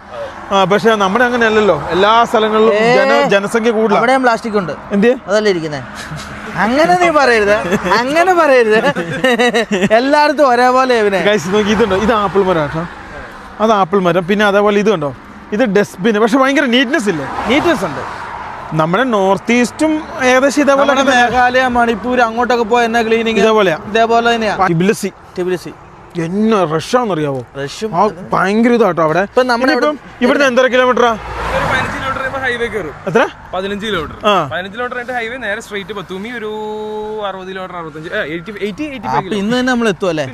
പക്ഷെ നമ്മുടെ അങ്ങനെ അല്ലല്ലോ, എല്ലാ സ്ഥലങ്ങളിലും ജനസംഖ്യ കൂടുതലാണ്. പ്ലാസ്റ്റിക് ഉണ്ട്, എന്ത് അതല്ലേ ഇരിക്കുന്നത്? അങ്ങനെ നീ പറയരുത്, അങ്ങനെ പറയരുത്, എല്ലായിടത്തും ഒരേപോലെ. നോക്കി ഇതുണ്ടോ, ഇത് ആപ്പിൾ മരം കേട്ടോ, അത് ആപ്പിൾ മരം. പിന്നെ അതേപോലെ ഇത് കണ്ടോ, ഇത് ഡസ്റ്റ്ബിൻ. പക്ഷെ ഭയങ്കര നീറ്റ്നെസ് ഇല്ലേ? നീറ്റ്നെസ് ഉണ്ട്. നമ്മുടെ നോർത്ത് ഈസ്റ്റും ഏകദേശം ഇതേപോലെ, മേഘാലയ മണിപ്പൂർ അങ്ങോട്ടൊക്കെ പോയ എന്നാ ക്ലീനിങ് ഇതേപോലെ തന്നെയാ. ടിബിലിസി എന്നാ റഷാന്നറിയാവോ? ഭയങ്കര ഇതാട്ടോ അവിടെ. ഇവിടുന്ന് എന്തര കിലോമീറ്ററാ? 15 കിലോമീറ്റർ ഹൈവേ കയറും. എത്ര? 15 കിലോമീറ്റർ. 15 കിലോമീറ്റർ ആയിട്ട് ഹൈവേ നേരെ സ്ട്രേറ്റ് ബത്തൂമി ഒരു 60 കിലോമീറ്റർ 65 ഇന്ന് തന്നെ നമ്മൾ എത്തും അല്ലേ?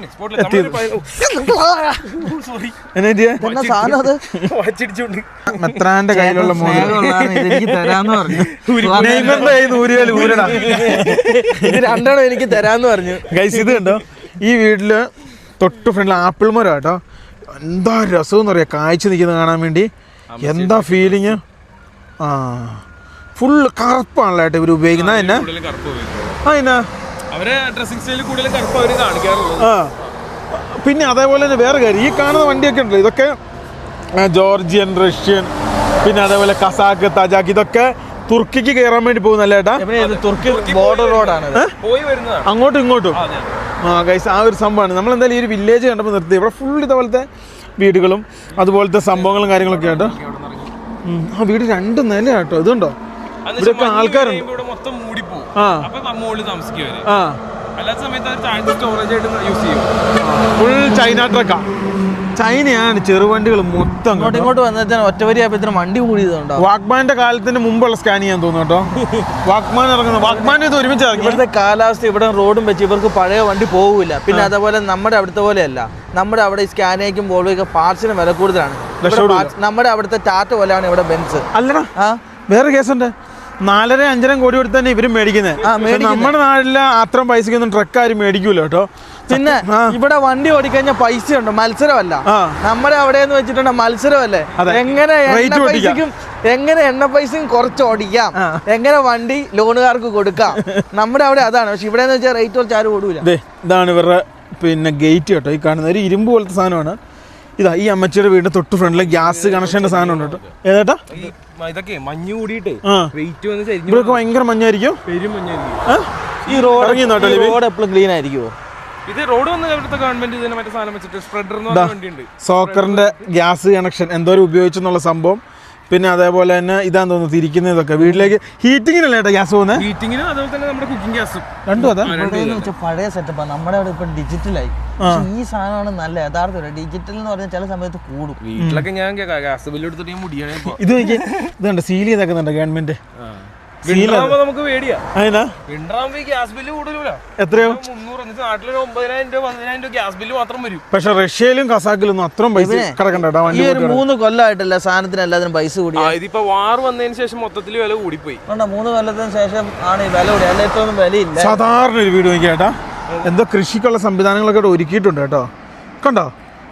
മെത്രാന്റെ കയ്യിലുള്ള എനിക്ക് തരാന്ന് പറഞ്ഞു, ഇത് രണ്ടെണ്ണം എനിക്ക് തരാന്ന് പറഞ്ഞു. ഗൈസ് ഇത് കണ്ടോ, ഈ വീട്ടില് തൊട്ട് ഫ്രണ്ടിൽ ആപ്പിൾ മരം കേട്ടോ. എന്താ രസം എന്ന് പറയാ, കാഴ്ച നിൽക്കുന്നത് കാണാൻ വേണ്ടി. എന്താ ഫീലിങ്. ഫുള്ള് കറുപ്പാണല്ലോ ഏട്ടാ ഇവർ ഉപയോഗിക്കുന്നത്. പിന്നെ അതേപോലെ തന്നെ വേറെ കാര്യം, ഈ കാണുന്ന വണ്ടിയൊക്കെ ഉണ്ടല്ലോ, ഇതൊക്കെ ജോർജിയൻ, റഷ്യൻ, പിന്നെ അതേപോലെ കസാക്ക്, തജാക്ക്, ഇതൊക്കെ തുർക്കിക്ക് കയറാൻ വേണ്ടി പോകുന്നല്ലേ ഏട്ടാ? തുർക്കി ബോർഡർ റോഡാണ്, അങ്ങോട്ടും ഇങ്ങോട്ടും. ഗൈസ് ആ ഒരു സംഭവമാണ്. നമ്മളെന്തായാലും ഈ ഒരു വില്ലേജ് കണ്ടപ്പോൾ നിർത്തി. ഇവിടെ ഫുൾ ഇതേപോലത്തെ വീടുകളും അതുപോലത്തെ സംഭവങ്ങളും കാര്യങ്ങളൊക്കെ ആട്ടോ. ആ വീട് 2 നില കേട്ടോ. ഇതുണ്ടോ, ഇവിടെയൊക്കെ ആൾക്കാരുണ്ട്. ഫുൾ ചൈന ട്രക്കാ. ചൈനയാണ് ചെറുവണ്ടികൾ മൊത്തം. ഇങ്ങോട്ട് വന്നിട്ട് ഒറ്റവരിയായപ്പോഴത്തേനും വണ്ടി കൂടിയതുണ്ടോ? വാക്മാന്റെ കാലത്തിന് മുമ്പുള്ള സ്കാൻ ചെയ്യാൻ തോന്നുന്നു കേട്ടോ. വാക്മാൻ ഇറങ്ങുന്നത്, വാക്മാൻ ഇത് ഒരുമിച്ച് ഇറങ്ങി. ഇവിടുത്തെ കാലാവസ്ഥ, ഇവിടെ റോഡും വെച്ച് ഇവർക്ക് പഴയ വണ്ടി പോകില്ല. പിന്നെ അതേപോലെ നമ്മുടെ അവിടുത്തെ പോലെയല്ല, നമ്മുടെ അവിടെ സ്കാനേക്കും വോൾവോയ്ക്കും പാർട്സിന് വില കൂടുതലാണ്. നമ്മുടെ അവിടുത്തെ ടാറ്റ പോലെയാണ് ഇവിടെ ബെൻസ്. അല്ലടാ, വേറെ കേസുണ്ട്. 4-5 കോടി കൊടുത്ത് തന്നെ ഇവരും മേടിക്കുന്നത്. നമ്മുടെ നാട്ടില് അത്രയും പൈസക്കൊന്നും ട്രക്ക് ആരും മേടിക്കൂല കേട്ടോ. പിന്നെ ഇവിടെ വണ്ടി ഓടിക്കഴിഞ്ഞാൽ പൈസ ഉണ്ട്, മത്സരമല്ല. നമ്മുടെ അവിടെ എന്ന് വെച്ചിട്ടുണ്ടെങ്കിൽ മത്സരമല്ലേ, എങ്ങനെ എണ്ണ പൈസയും കുറച്ച് ഓടിക്കാം, എങ്ങനെ വണ്ടി ലോണുകാർക്ക് കൊടുക്കാം. നമ്മുടെ അവിടെ അതാണ്. പക്ഷെ ഇവിടെ എന്ന് വെച്ചാൽ റേറ്റ് കുറച്ച് ആരും ഓടൂല. ഇതാണ് ഇവരുടെ പിന്നെ ഗേറ്റ് കേട്ടോ. ഈ കാണുന്ന ഒരു ഇരുമ്പ് പോലത്തെ സാധനമാണ്. ഇതാ ഈ അമ്മച്ചിയുടെ വീടിന്റെ തൊട്ട് ഫ്രണ്ടിലെ ഗ്യാസ് കണക്ഷന്റെ സാധനം ഉണ്ട് കേട്ടോ. ഏതാ ഇതൊക്കെ മഞ്ഞ് കൂടിയിട്ടേ വെയിറ്റ് വന്ന് ഇവിടെയൊക്കെ ഭയങ്കര മഞ്ഞായിരിക്കും. ഈ റോഡ് എപ്പോഴും ക്ലീൻ ആയിരിക്കുമോ? ഇത് റോഡ് വന്ന് ഇവിടുത്തെ ഗവൺമെന്റ് ഇതിനെ മറ്റേ സാധനം വെച്ചിട്ട് സ്പ്രെഡർ എന്ന് പറഞ്ഞ വണ്ടിയുണ്ട്. സോക്കറിന്റെ ഗ്യാസ് കണക്ഷൻ എന്തോരം ഉപയോഗിച്ചെന്നുള്ള സംഭവം. പിന്നെ അതേപോലെ തന്നെ ഇതാന്ന് തോന്നുന്നു തിരിക്കുന്നതൊക്കെ വീട്ടിലേക്ക് ഹീറ്റിങ്ങിനല്ലേ കേട്ടോ ഗ്യാസ് പോകുന്നത്. ഹീറ്റിങ്ങിനും അതുപോലെ തന്നെ നമ്മുടെ കുക്കിംഗ് ഗ്യാസും രണ്ടും അതാ. പഴയ സെറ്റപ്പാണ്. നമ്മുടെ അവിടെ ഇപ്പൊ ഡിജിറ്റലായി. ഈ സാധനമാണ് നല്ല യഥാർത്ഥ ഡിജിറ്റൽ എന്ന് പറഞ്ഞാൽ ചില സമയത്ത് കൂടും. വീട്ടിലൊക്കെ ഞാൻ ഗ്യാസ് ബില്ല് എടുത്തിട്ട് ഞാൻ മുടിയാണ്. ഇത് ഇതുണ്ട് സീൽ ചെയ്തേക്കുന്നുണ്ട് ഗവൺമെന്റ്. നമുക്ക് പേടിയാ. എത്രയോ 300 നാട്ടിലൊരു 9,000 10,000 ഗ്യാസ് ബില്ല് മാത്രം വരും. പക്ഷെ റഷ്യയിലും കസാക്കിലൊന്നും അത്രയും പൈസ കിടക്കണ്ട. ഈ ഒരു 3 കൊല്ലമായിട്ടല്ല സാധനത്തിന് എല്ലാത്തിനും പൈസ കൂടി. ഇതിപ്പോ വാർ വന്നതിന് ശേഷം മൊത്തത്തിൽ വില കൂടിപ്പോയി. 3 കൊല്ലത്തിന് ശേഷം ആണ് ഈ വില കൂടി. എല്ലായിട്ടൊന്നും വിലയില്ല. സാധാരണ ഒരു വീട് നോക്കിയാട്ടാ എന്തോ കൃഷിക്കുള്ള സംവിധാനങ്ങളൊക്കെ ഒരുക്കിയിട്ടുണ്ട് കേട്ടോ. കണ്ടോ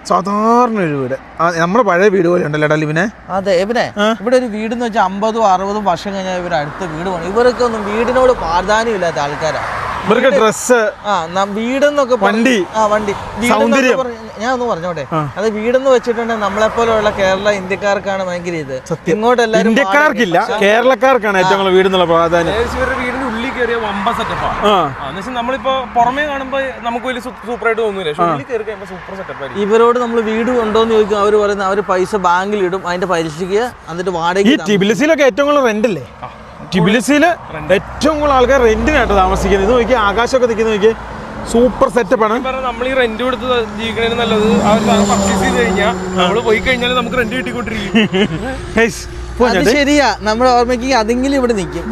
സാധാരണ ഒരു വീട്. നമ്മുടെ പഴയ വീട് പോലെ ഉണ്ടല്ലോ ലിവിനെ. അതെ ഇവനെ ഇവിടെ ഒരു വീട് എന്ന് വെച്ചാൽ 50-60 വർഷം കഴിഞ്ഞാൽ ഇവർ അടുത്ത വീട് പണി. ഇവരൊക്കെ ഒന്നും വീടിനോട് പ്രാധാന്യം ഇല്ലാത്ത ആൾക്കാരാ. ഇവർക്ക് ഡ്രസ് വീടെന്നൊക്കെ വണ്ടി സൗന്ദര്യം. ഞാൻ ഒന്ന് പറഞ്ഞോട്ടെ, അത് വീടെന്ന് വെച്ചിട്ടുണ്ടെങ്കിൽ നമ്മളെപ്പോലെയുള്ള കേരള ഇന്ത്യക്കാർക്കാണ് ഭയങ്കര ഇത്. ഇങ്ങോട്ട് എല്ലാവരും ഇന്ത്യക്കാർക്കില്ല, കേരളക്കാർക്കാണ് ഏറ്റവും കൂടുതൽ വീടിന്നുള്ള പ്രാധാന്യം. ഇവരുടെ വീടിന്റെ ഉള്ളിൽ കയറിയ വമ്പ സെറ്റപ്പാണ്. നമ്മളിപ്പോ പുറമേ കാണുമ്പോ നമുക്ക് വലിയ സൂപ്പറായിട്ട് തോന്നൂല. ഉള്ളിൽ കയറി കഴിയുമ്പോൾ സൂപ്പർ സെറ്റപ്പ്. ഇവരോട് നമ്മൾ വീട് ഉണ്ടോന്ന് ചോദിക്കും. അവർ പറയുന്നത് അവർ പൈസ ബാങ്കിൽ ഇടും, അതിന്റെ പലിശക്ക് എന്നിട്ട് വാടക. ഈ ടിബിലിസിലൊക്കെ ഏറ്റവും കൂടുതൽ റെന്റ് അല്ലേ? ടിബിലിസിൽ ഏറ്റവും കൂടുതൽ ആൾക്കാർ റെന്റിനായിട്ട് താമസിക്കുന്നത്. ഇത് നോക്കി ആകാശമൊക്കെ നിൽക്കുന്ന നോക്കി സൂപ്പർ സെറ്റപ്പ് ആണ്. നമ്മൾ ഈ റെന്റ് കൊടുത്ത് ജീവിക്കണേന് നല്ലത് ആ ഒരു സാധനം പർച്ചേസ് ചെയ്ത് കഴിഞ്ഞാൽ നമ്മള് പോയി കഴിഞ്ഞാൽ നമുക്ക് റെന്റ് കിട്ടിക്കൊണ്ടിരിക്കും. അത് ശരിയാ, നമ്മുടെ ഓർമ്മയ്ക്ക് അതെങ്കിലും ഇവിടെ നിൽക്കും.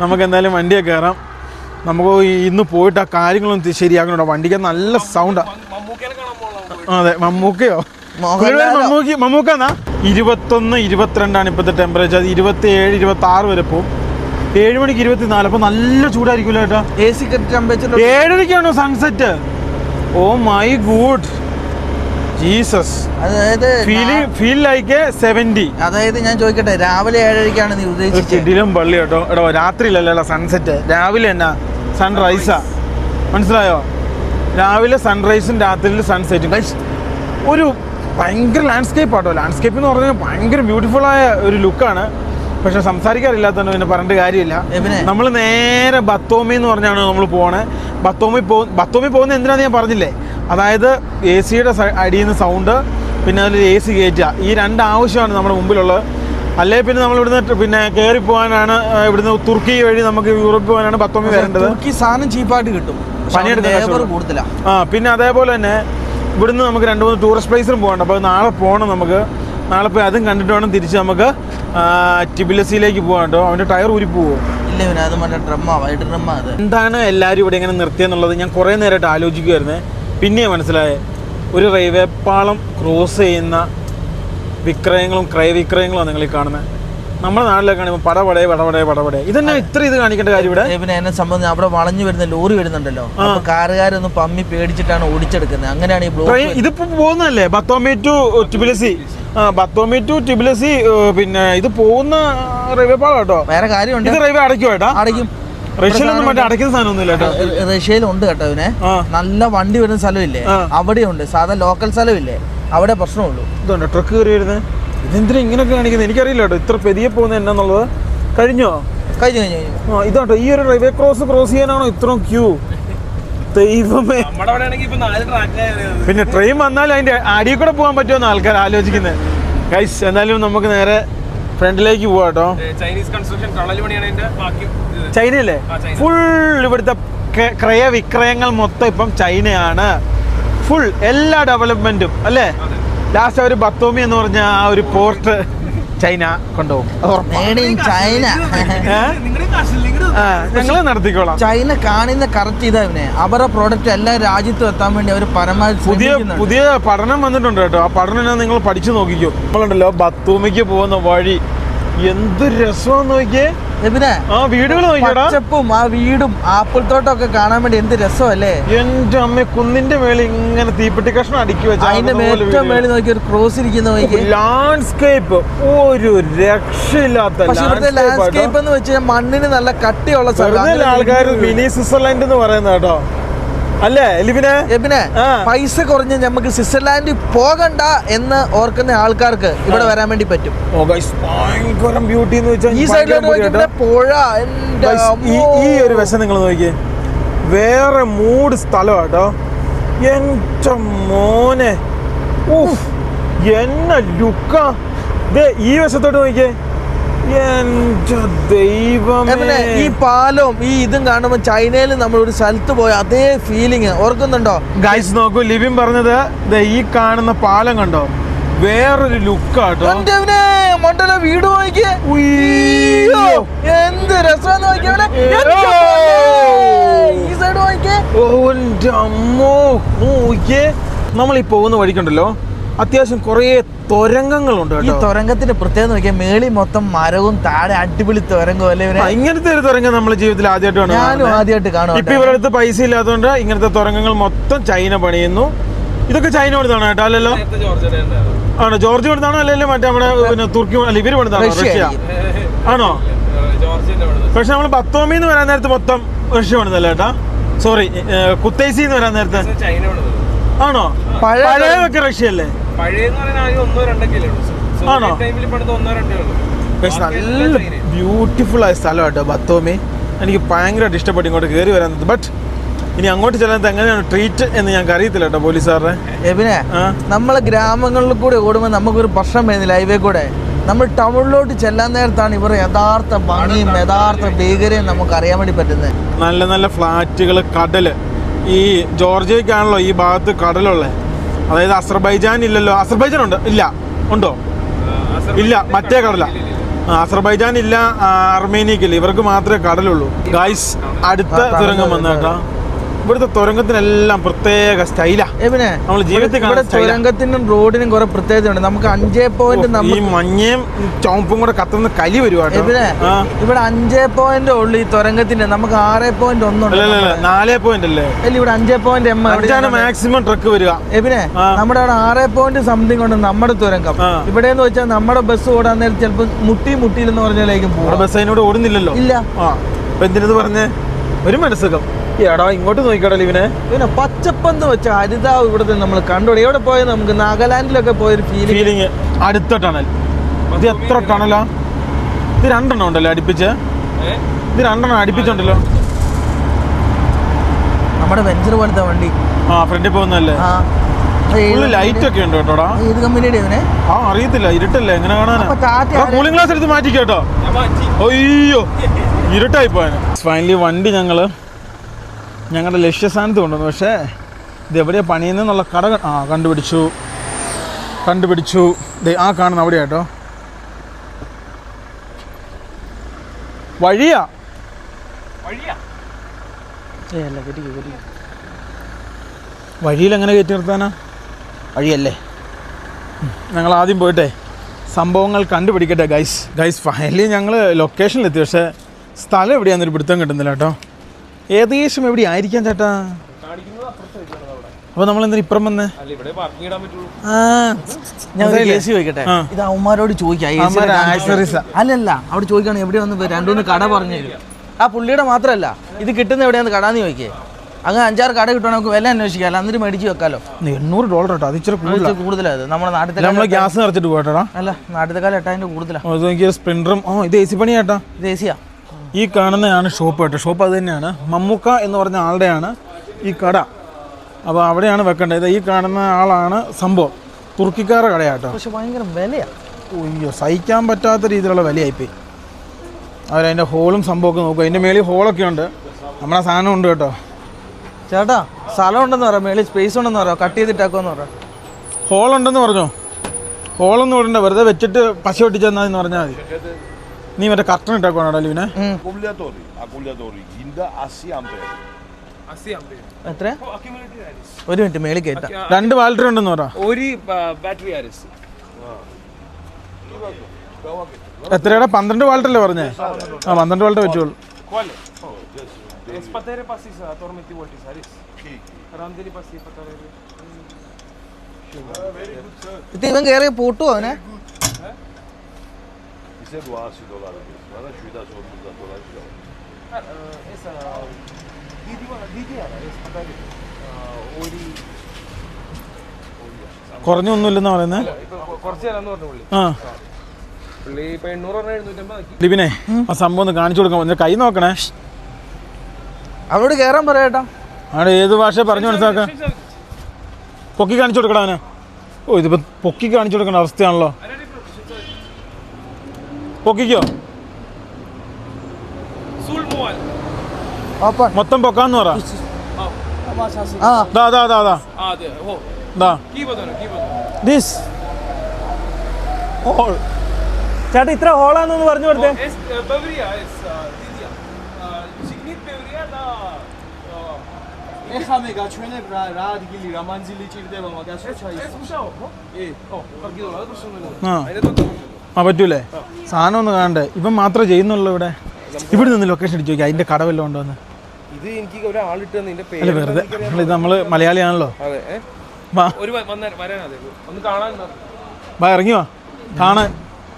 നമുക്ക് എന്തായാലും വണ്ടിയൊക്കെ കയറാം. നമുക്ക് ഇന്ന് പോയിട്ട് ആ കാര്യങ്ങളൊന്നും ശരിയാക്കണോ. വണ്ടിക്ക് നല്ല സൗണ്ടാ. അതെ മമ്മൂക്കയോ മമ്മൂക്കാന്നാ. 21, 22 ഇപ്പോഴത്തെ ടെമ്പറേച്ചർ. 27, 26 വരെ പോവും. 7 മണിക്ക് 24. അപ്പൊ നല്ല ചൂടായിരിക്കുമല്ലോ കേട്ടോ. AC temperature 7:30 sunset. Oh my god Jesus. അതായത് ഫീൽ ലൈക്ക് 70. അതായത് ഞാൻ ചോദിക്കട്ടെ, രാവിലെ 7:30 നീ ഉദ്ദേശിച്ചത്? ഇതിലും പള്ളി കേട്ടോ. എടോ രാത്രിയിലല്ലോ സൺസെറ്റ്, രാവിലെ എന്നാ സൺറൈസാ. മനസ്സിലായോ? രാവിലെ സൺറൈസും രാത്രിയിൽ സൺസെറ്റും. ഒരു ഭയങ്കര ലാൻഡ്സ്കേപ്പ് ആട്ടോ. ലാൻഡ്സ്കേപ്പ് എന്ന് പറഞ്ഞാൽ ഭയങ്കര ബ്യൂട്ടിഫുള്ളായ ഒരു ലുക്കാണ്. പക്ഷെ സംസാരിക്കാറില്ലാത്തതുകൊണ്ട് പിന്നെ പറഞ്ഞിട്ട് കാര്യമില്ല. നമ്മൾ നേരെ ബത്തോമി എന്ന് പറഞ്ഞാണ് നമ്മൾ പോണേ. ബത്തോമി പോകുന്ന എന്തിനാന്ന് ഞാൻ പറഞ്ഞില്ലേ. അതായത് AC യുടെ അടിയിൽ നിന്ന് സൗണ്ട്, പിന്നെ അതിൽ AC കയറ്റുക, ഈ 2 ആവശ്യമാണ് നമ്മുടെ മുമ്പിലുള്ളത്. അല്ലേ പിന്നെ നമ്മൾ ഇവിടുന്ന് പിന്നെ കയറി പോകാനാണ്. ഇവിടുന്ന് തുർക്കി വഴി നമുക്ക് യൂറോപ്പ് പോകാനാണ് ബത്തോമി വരേണ്ടത്. തുർക്കി സാധനം ചീപ്പായിട്ട് കിട്ടും, പണിയെടുക്കാൻ കൂടുതലാണ്. പിന്നെ അതേപോലെ തന്നെ ഇവിടുന്ന് നമുക്ക് 2-3 ടൂറിസ്റ്റ് പ്ലേസിലും പോകണ്ട. അപ്പോൾ നാളെ പോകണം നമുക്ക്. നാളെ പോയി അതും കണ്ടിട്ട് വേണം തിരിച്ച് നമുക്ക് ടിബിലിസിയിലേക്ക് പോകാൻ കേട്ടോ. അവൻ്റെ ടയർ ഊരി പോവോ? ഇല്ല, അത് മറ്റേ വൈറ്റ് ഡ്രമ്മാ. അത് എന്താണ് എല്ലാവരും ഇവിടെ ഇങ്ങനെ നിർത്തിയെന്നുള്ളത് ഞാൻ കുറേ നേരമായിട്ട് ആലോചിക്കുമായിരുന്നേ. പിന്നെ മനസ്സിലായേ, ഒരു റെയിൽവേ പാളം ക്രോസ് ചെയ്യുന്ന വിക്രയങ്ങളും ക്രയവിക്രയങ്ങളും നിങ്ങൾ ഈ കാണുന്നത്. നമ്മുടെ നാട്ടിലൊക്കെ കാണുമ്പോൾ പടപടേ ഇതന്നെ ഇത്ര ഇത് കാണിക്കേണ്ട കാര്യം ഇവിടെ. പിന്നെ എന്നെ സംബന്ധിച്ച് അവിടെ വളഞ്ഞു വരുന്ന ലോറി വരുന്നുണ്ടല്ലോ, അപ്പൊ കാറുകാരൊന്നും പമ്മി പേടിച്ചിട്ടാണ് ഓടിച്ചെടുക്കുന്നത്. അങ്ങനെയാണ് ഈ ബ്ലോക്ക്. ഇതിപ്പോ പോകുന്നതല്ലേ Batumi to Tbilisi. Batumi to Tbilisi. പിന്നെ ഇത് പോകുന്ന റെയിൽവേ പാളം കേട്ടോ. വേറെ കാര്യമുണ്ട്, ഇത് റെയിൽവേ അടയ്ക്കും കേട്ടോ. അടയ്ക്കും. റഷ്യയിലൊന്നും മറ്റേ അടയ്ക്കുന്ന സാധനമൊന്നുമില്ല കേട്ടോ. റഷ്യയിലുണ്ട് കേട്ടോ. ഇതിനെ നല്ല വണ്ടി വരുന്ന സ്ഥലമില്ലേ അവിടെയുണ്ട്. സാധാ ലോക്കൽ സ്ഥലമില്ലേ അവിടെ പ്രശ്നമുള്ളൂ. ഇതുണ്ട് ട്രക്ക് കയറി വരുന്നത്. ഇതെന്തിനാ ഇങ്ങനെയൊക്കെ കാണിക്കുന്നത് എനിക്കറിയില്ല കേട്ടോ. ഇത്ര പെരിയെ പോകുന്നത് എന്നാന്നുള്ളത്. കഴിഞ്ഞോ? കഴിഞ്ഞു. ഇതാട്ടോ ഈ ഒരു റെയിൽവേ ക്രോസ് ചെയ്യാനാണോ ഇത്രയും ക്യൂ? ദൈവമേ. പിന്നെ ട്രെയിൻ വന്നാൽ അതിന്റെ അടിയിൽ കൂടെ പോകാൻ പറ്റുമെന്ന് ആൾക്കാർ ആലോചിക്കുന്നത്. ഗൈസ് എന്തായാലും നമുക്ക് നേരെ ഫ്രണ്ടിലേക്ക് പോവാ കേട്ടോ. ചൈനയല്ലേ ഫുൾ? ഇവിടുത്തെ ക്രയവിക്രയങ്ങൾ മൊത്തം ഇപ്പം ചൈനയാണ്. ഫുൾ എല്ലാ ഡെവലപ്മെന്റും അല്ലേ. ലാസ്റ്റ് ഒരു ബത്തോമി എന്ന് പറഞ്ഞ ആ ഒരു പോർട്ട് ചൈന കൊണ്ടുപോകും. ചൈന ഞങ്ങള് നടത്തിക്കോളാം. ചൈന കാണുന്ന കറക്റ്റ് ചെയ്താ പിന്നെ അവരുടെ പ്രോഡക്റ്റ് എല്ലാ രാജ്യത്തും എത്താൻ വേണ്ടി അവർ പരമാവധി പുതിയ പഠനം വന്നിട്ടുണ്ട് കേട്ടോ. ആ പഠനം നിങ്ങൾ പഠിച്ചു നോക്കിക്കോ. നമ്മളുണ്ടല്ലോ ബത്തോമിക്ക് പോകുന്ന വഴി എന്ത് രസമാന്ന് നോക്കിയേ. പിന്നെ ആ വീടുകൾ നോക്കിയടാ, പച്ചപ്പും ആ വീടും ആപ്പിൾ തോട്ടമൊക്കെ കാണാൻ വേണ്ടി എന്ത് രസമല്ലേ. എന്റെ അമ്മ കുന്നിന്റെ മേളിൽ ഇങ്ങനെ തീപ്പെട്ടി കഷ്ണം അടുക്കി വെച്ച അതിന്റെ ഏറ്റവും മേളിൽ നോക്കി ഒരു ക്രോസ് ഇരിക്കുന്ന ലാൻഡ്സ്കേപ്പ് ഒരു രക്ഷയില്ലാത്ത ലാൻഡ്സ്കേപ്പ് എന്ന് വെച്ചാൽ മണ്ണിന് നല്ല കട്ടിയുള്ള സ്ഥലം. ആൾക്കാർ മിനി സ്വിറ്റ്സർലൻഡ് എന്ന് പറയുന്നത് കേട്ടോ അല്ലേ എബിനെ? പൈസ കുറഞ്ഞ് നമുക്ക് സ്വിറ്റ്സർലാൻഡിൽ പോകണ്ട എന്ന് ഓർക്കുന്ന ആൾക്കാർക്ക് ഇവിടെ വരാൻ വേണ്ടി പറ്റും. ബ്യൂട്ടി എന്ന് വെച്ചാൽ ഈ സൈഡിലോട്ട് പുഴ, ഈ ഒരു വശം നിങ്ങൾ നോക്കിയേ, വേറെ മൂഡ് സ്ഥലമാട്ടോ. എന്റെ മോനെ എന്ന ലുക്കാ. ഈ വശത്തോട്ട് നോക്കിയേ, എന്റെ ദൈവമേ. ഈ പാലവും ഈ ഇതും കാണുമ്പോ ചൈനയിൽ നമ്മൾ ഒരു സ്ഥലത്ത് പോയ അതേ ഫീലിംഗ് ഓർക്കുന്നുണ്ടോ? ഗൈസ് നോക്കൂ, ലിവിൻ പറഞ്ഞത് ഈ കാണുന്ന പാലം കണ്ടോ, വേറൊരു ലുക്കാട്ടോ. മണ്ടല വീട് നോക്കിയേ, എന്ത് രസം നോക്കിയേ. ഈ സൈഡ് നോക്കിയേ, നമ്മൾ ഈ പോകുന്ന വഴിക്കുണ്ടല്ലോ അത്യാവശ്യം കുറേ തുരങ്കങ്ങളുണ്ട്. ഈ തുരങ്കത്തിന്റെ പ്രത്യേകത നോക്കിയാൽ മേളി മൊത്തം മരവും താഴെ അടിപൊളി തുരങ്കവും അല്ലേ. ഇങ്ങനത്തെ ഒരു തുരങ്കം നമ്മൾ ജീവിതത്തിൽ ആദ്യമായിട്ടാണ് ഞാനും ആദ്യമായിട്ട് കാണും. ഇപ്പൊ ഇവരുടെ അടുത്ത് പൈസ ഇല്ലാത്തതുകൊണ്ട് ഇങ്ങനത്തെ തുരങ്കങ്ങൾ മൊത്തം ചൈന പണിയുന്നു. ഇതൊക്കെ ചൈന പണിതാണോ കേട്ടോ? അല്ലല്ലോ, ആണോ? ജോർജ് പണിതാണോ? അല്ലല്ലോ മറ്റേ നമ്മുടെ പിന്നെ തുർക്കി ഇവര് പണിതാണോ? റഷ്യ ആണോ? പക്ഷെ നമ്മൾ ബത്തോമിന്ന് വരാൻ നേരത്ത് മൊത്തം റഷ്യ പണിതല്ല കേട്ടാ. സോറി, കുത്തൈസി എന്ന് വരാൻ നേരത്തെ ആണോ? പഴയതൊക്കെ റഷ്യ അല്ലേ? ആണോ? നല്ല ബ്യൂട്ടിഫുൾ ആയ സ്ഥലമാട്ടോ ബത്തോമി. എനിക്ക് ഭയങ്കരമായിട്ട് ഇഷ്ടപ്പെട്ടു ഇങ്ങോട്ട് കയറി വരാൻ. ബട്ട് ഇനി അങ്ങോട്ട് ചെല്ലാൻ എങ്ങനെയാണ് ട്രീറ്റ് എന്ന് ഞങ്ങൾക്ക് അറിയത്തില്ല കേട്ടോ പോലീസുകാരുടെ. എബിനെ, നമ്മളെ ഗ്രാമങ്ങളിൽ കൂടെ ഓടുമ്പോൾ നമുക്കൊരു പ്രശ്നം വരുന്നില്ല. ഹൈവേ കൂടെ നമ്മൾ ടൗണിലോട്ട് ചെല്ലാൻ നേരത്താണ് ഇവർ യഥാർത്ഥ ഭംഗിയും യഥാർത്ഥ ഭീകരയും നമുക്ക് അറിയാൻ വേണ്ടി പറ്റുന്നത്. നല്ല നല്ല ഫ്ലാറ്റുകൾ, കടല്. ഈ ജോർജിയക്കാണല്ലോ ഈ ഭാഗത്ത് കടലുള്ളത്. അതായത് അസർബൈജാൻ ഇല്ലല്ലോ. അസർബൈജാൻ ഉണ്ട്? ഇല്ല. ഉണ്ടോ? ഇല്ല, മറ്റേ കടല. അസർബൈജാൻ ഇല്ല, അർമേനിയക്കില്ല. ഇവർക്ക് മാത്രമേ കടലുള്ളൂ. ഗൈസ്, അടുത്ത തുരങ്കം വന്ന കേട്ടോ. ഇവിടുത്തെ തുരങ്കത്തിനെല്ലാം പ്രത്യേക സ്റ്റൈലാ. നമ്മൾ ജീവിതത്തിൽ തുരങ്കത്തിനും റോഡിനും കുറെ പ്രത്യേകതയുണ്ട്. നമുക്ക് 5 പോയിന്റ് ഈ മഞ്ഞയും ചുവപ്പും കൂടെ കത്തുന്ന കലി വരുവാട്ടോ. ഇവിടെ 5 പോയിന്റ് ഉള്ളു ഈ തുരങ്കത്തിന്റെ. നമുക്ക് 6.1 4 പോയിന്റ് അല്ലേ? ഇവിടെ 5.m മാക്സിമം ട്രക്ക് വരിക. നമ്മുടെ അവിടെ 6 പോയിന്റ് സംതിങ് ഉണ്ട് നമ്മുടെ തുരങ്കം. ഇവിടെ എന്ന് വെച്ചാൽ നമ്മുടെ ബസ് ഓടാൻ നേരം ചിലപ്പോൾ മുട്ടിയില്ലെന്ന് പറഞ്ഞാലേക്കും പോകും. ബസ് അതിനോട് ഓടുന്നില്ലല്ലോ. ഇല്ല. അപ്പൊ എന്തിനെന്ന് പറഞ്ഞേ ഒരു മനസ്സുഖം. എടാ ഇങ്ങോട്ട് നോക്കിക്കോട്ടെ ലിവിനെ. പിന്നെ പച്ചപ്പെന്ന് വെച്ച ഹരിതാവ് ഇവിടുത്തെ നമ്മൾ കണ്ടോളൂ. എവിടെ പോയത് നമുക്ക് നാഗാലാൻഡിലൊക്കെ പോയൊരു ഫീലിംഗ്. അടുത്ത ടണൽ. ഇത് എത്ര ടണലാ? ഇത് 2 എണ്ണം ഉണ്ടല്ലോ അടുപ്പിച്ച്. ഇത് 2 എണ്ണം അടുപ്പിച്ചുണ്ടല്ലോ. നമ്മുടെ വെഞ്ചർ പോലത്തെ വണ്ടി ഫ്രണ്ടിൽ പോകുന്നല്ലേ? ലൈറ്റ് ഒക്കെ ഉണ്ട് കേട്ടോടാ. ഏത് കമ്പനിയുടെ ഇവനെ? അറിയത്തില്ല, ഇരുട്ടല്ലേ, എങ്ങനെ കാണാനാ? കൂളിംഗ് ഗ്ലാസ് എടുത്ത് മാറ്റി കേട്ടോ. അയ്യോ, ഇരുട്ടായി പോയാ. ഫൈനലി വണ്ടി ഞങ്ങളുടെ ലക്ഷ്യസ്ഥാനത്ത് കൊണ്ടുവന്നു. പക്ഷേ ഇത് എവിടെയാണ് പണിയുന്നതെന്നുള്ള കട കണ്ടുപിടിച്ചു. ആ കാണുന്ന അവിടെ കേട്ടോ. വഴിയാ വഴിയിൽ എങ്ങനെ കയറ്റി നിർത്താനാ? വഴിയല്ലേ. ഞങ്ങൾ ആദ്യം പോയിട്ടെ സംഭവങ്ങൾ കണ്ടുപിടിക്കട്ടെ. ഗൈസ് ഫൈനലി ഞങ്ങൾ ലൊക്കേഷനിലെത്തി. പക്ഷേ സ്ഥലം എവിടെയാണെന്നൊരു പിടുത്തം കിട്ടുന്നില്ല കേട്ടോ. ഏകദേശം എവിടെ ആയിരിക്കാം ചേട്ടാ? അപ്പൊ നമ്മൾ എന്താ ഇപ്പുറം വന്നേ? ഞാൻ ചോദിക്കട്ടെ, ഇത് അവന്മാരോട് ചോദിക്കാം. അല്ലല്ല, അവിടെ ചോദിക്കുകയാണെങ്കിൽ എവിടെ വന്ന് 2-3 കട പറഞ്ഞു തരും. ആ പുള്ളിയുടെ മാത്രമല്ല, ഇത് കിട്ടുന്ന എവിടെയാന്ന് കടാന്ന് ചോദിക്കേ. അങ്ങനെ 5-6 കട കിട്ടുവാണെങ്കിൽ നമുക്ക് വില അന്വേഷിക്കാം. എന്നിട്ട് മേടിച്ച് വെക്കാലോ. $800 കേട്ടോ. അത് ഇച്ചിരി കൂടുതലാണ്. നമ്മുടെ നാട്ടിൽ നമ്മൾ ഗ്യാസ് നിറച്ചിട്ട് പോയിട്ടാ. അല്ല, നാട്ടിലത്തെ കാലം 8,000 കൂടുതലാണ്. സ്പ്ലെൻഡറും ഇത് AC പണി ചേട്ടാ. ഇത് AC-യാ. ഈ കാണുന്നതാണ് ഷോപ്പ് കേട്ടോ. ഷോപ്പ് അത് തന്നെയാണ്. മമ്മൂക്ക എന്ന് പറഞ്ഞ ആളുടെയാണ് ഈ കട. അപ്പോൾ അവിടെയാണ് വെക്കേണ്ടത്. ഈ കാണുന്ന ആളാണ് സംഭവം. തുർക്കിക്കാരുടെ കടയാട്ടോ. പക്ഷെ ഭയങ്കര വിലയാണ്. അയ്യോ, സഹിക്കാൻ പറ്റാത്ത രീതിയിലുള്ള വിലയായിപ്പോയി. അവരതിൻ്റെ ഹോളും സംഭവമൊക്കെ നോക്കും. അതിൻ്റെ മേളിൽ ഹോളൊക്കെ ഉണ്ട്. നമ്മുടെ സാധനം ഉണ്ട് കേട്ടോ. ചേട്ടാ, സ്ഥലം ഉണ്ടെന്ന് പറയാം, മേളിൽ സ്പേസ് ഉണ്ടെന്ന് പറയാം, കട്ട് ചെയ്തിട്ടാക്കുമെന്ന് പറയാം. ഹോളുണ്ടെന്ന് പറഞ്ഞോ? ഹോളൊന്നും ഇടണ്ട, വെറുതെ വെച്ചിട്ട് പശ ഒട്ടിച്ചെന്നാന്ന് പറഞ്ഞാൽ മതി. നീ മറ്റേ കർട്ടൺ ഇട്ടാക്കോണോ ലിവിനെ? എത്ര? 1 മിനിറ്റ്, മേളിൽ കേട്ടാ. 2 ബാറ്ററി ഉണ്ടെന്ന് പറ. ഒരു ബാറ്ററി എത്രയുടെ 12 വാൾട്ടല്ലേ പറഞ്ഞേ? ആ 12 വാൾട്ട് പറ്റുള്ളൂ. ¿Cuál es? Es patere pasisa, tormenti volti saris. Ramdeli pasi patere. ഇത് ഇവൻ കയറി പൂട്ടുമോ അവനെ? Bize bu $10 bana şurada $30. Esa Didi ara es patere. Ori കുറഞ്ഞൊന്നുമില്ലെന്നാ പറയുന്നത്. കുറച്ച് തരാന്ന് പറഞ്ഞു പുള്ളി. ആ പുള്ളി ഇപ്പൊ 800 750 ലിബിനെ ആ സംഭവം ഒന്ന് കാണിച്ചു കൊടുക്കാൻ എൻ്റെ കൈ നോക്കണേ. അവരോട് കയറാൻ പറയാട്ടാ. അവിടെ ഏത് ഭാഷ പറഞ്ഞു മനസ്സിലാക്കാം. പൊക്കി കാണിച്ചു കൊടുക്കണം അവന്. ഓ ഇതിപ്പോ പൊക്കി കാണിച്ചു കൊടുക്കേണ്ട അവസ്ഥയാണല്ലോ. പൊക്കിക്കോ Sulmual. ഓപ്പൺ. മൊത്തം പൊക്കാന്ന് പറ. ആ ദാ ദാ ദാ ദാ അതെ ഓ ദാ കീബോർഡ് ദിസ് ഹോൾ. ചേട്ടാ ഇത്ര ഹോളാന്ന് പറഞ്ഞു കൊടുത്തേ. es Bavaria es Didi. Signit Bavaria da ეხამე გაჩვენებ რა ადგილი რა მანძილი ჭირდება მაგას es mushao, no? Oh, pergi dolo, adesso sono venuto. ആ Hai detto ആ പറ്റൂലേ? സാധനം ഒന്ന് കാണണ്ടേ? ഇപ്പം മാത്രമേ ചെയ്യുന്നുള്ളൂ ഇവിടെ. ഇവിടെ നിന്ന് ലൊക്കേഷൻ അടിച്ചു നോക്കി അതിന്റെ കട വല്ലതും ഉണ്ടോന്ന്. ഇത് എനിക്ക് ഒരാളിട്ട് നിന്റെ അല്ല പേര് വെറുതെ ഇത് നമ്മള് മലയാളിയാണല്ലോ. അതെ വാ ഒരു വരാനതെ ഒന്ന് കാണാൻ വാ ഇറങ്ങി വാ കാണാൻ.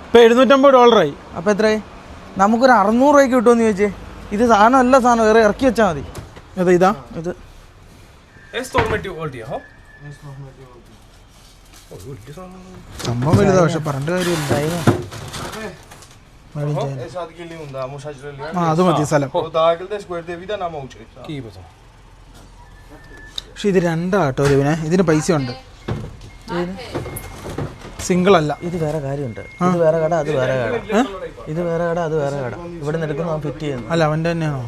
ഇപ്പൊ $750. അപ്പൊ എത്രയായി? നമുക്കൊരു 600 രൂപയ്ക്ക് കിട്ടുമെന്ന് ചോദിച്ചേ. ഇത് സാധനം അല്ല, സാധനം വേറെ ഇറക്കി വെച്ചാൽ മതി. ഏതാ ഇതാ? ഇത് es tormenti volti, ho? സംഭവം വലുതാ, പക്ഷെ പറഞ്ഞ കാര്യമില്ല. ეს ადგილი უნდა მოსაჯრელი ആ അത് മതി സ്ഥലം. დააგლდეს გვერდები და ნამოუჭრეთ რა. Კი ბატონო. പക്ഷെ ഇത് രണ്ടാട്ടോ ഇതിനെ, ഇതിന് പൈസ ഉണ്ട്. സിംഗിൾ അല്ല. ഇത് വേറെ കാര്യമുണ്ട്. ഇത് വേറെ കട, അത് വേറെ കട. ഇത് വേറെ കട, അത് വേറെ കട. ഇവിടെ നിന്ന് എടുക്കുന്ന ഫിറ്റ് ചെയ്യുന്നു. അല്ല അവൻ്റെ തന്നെയാണോ?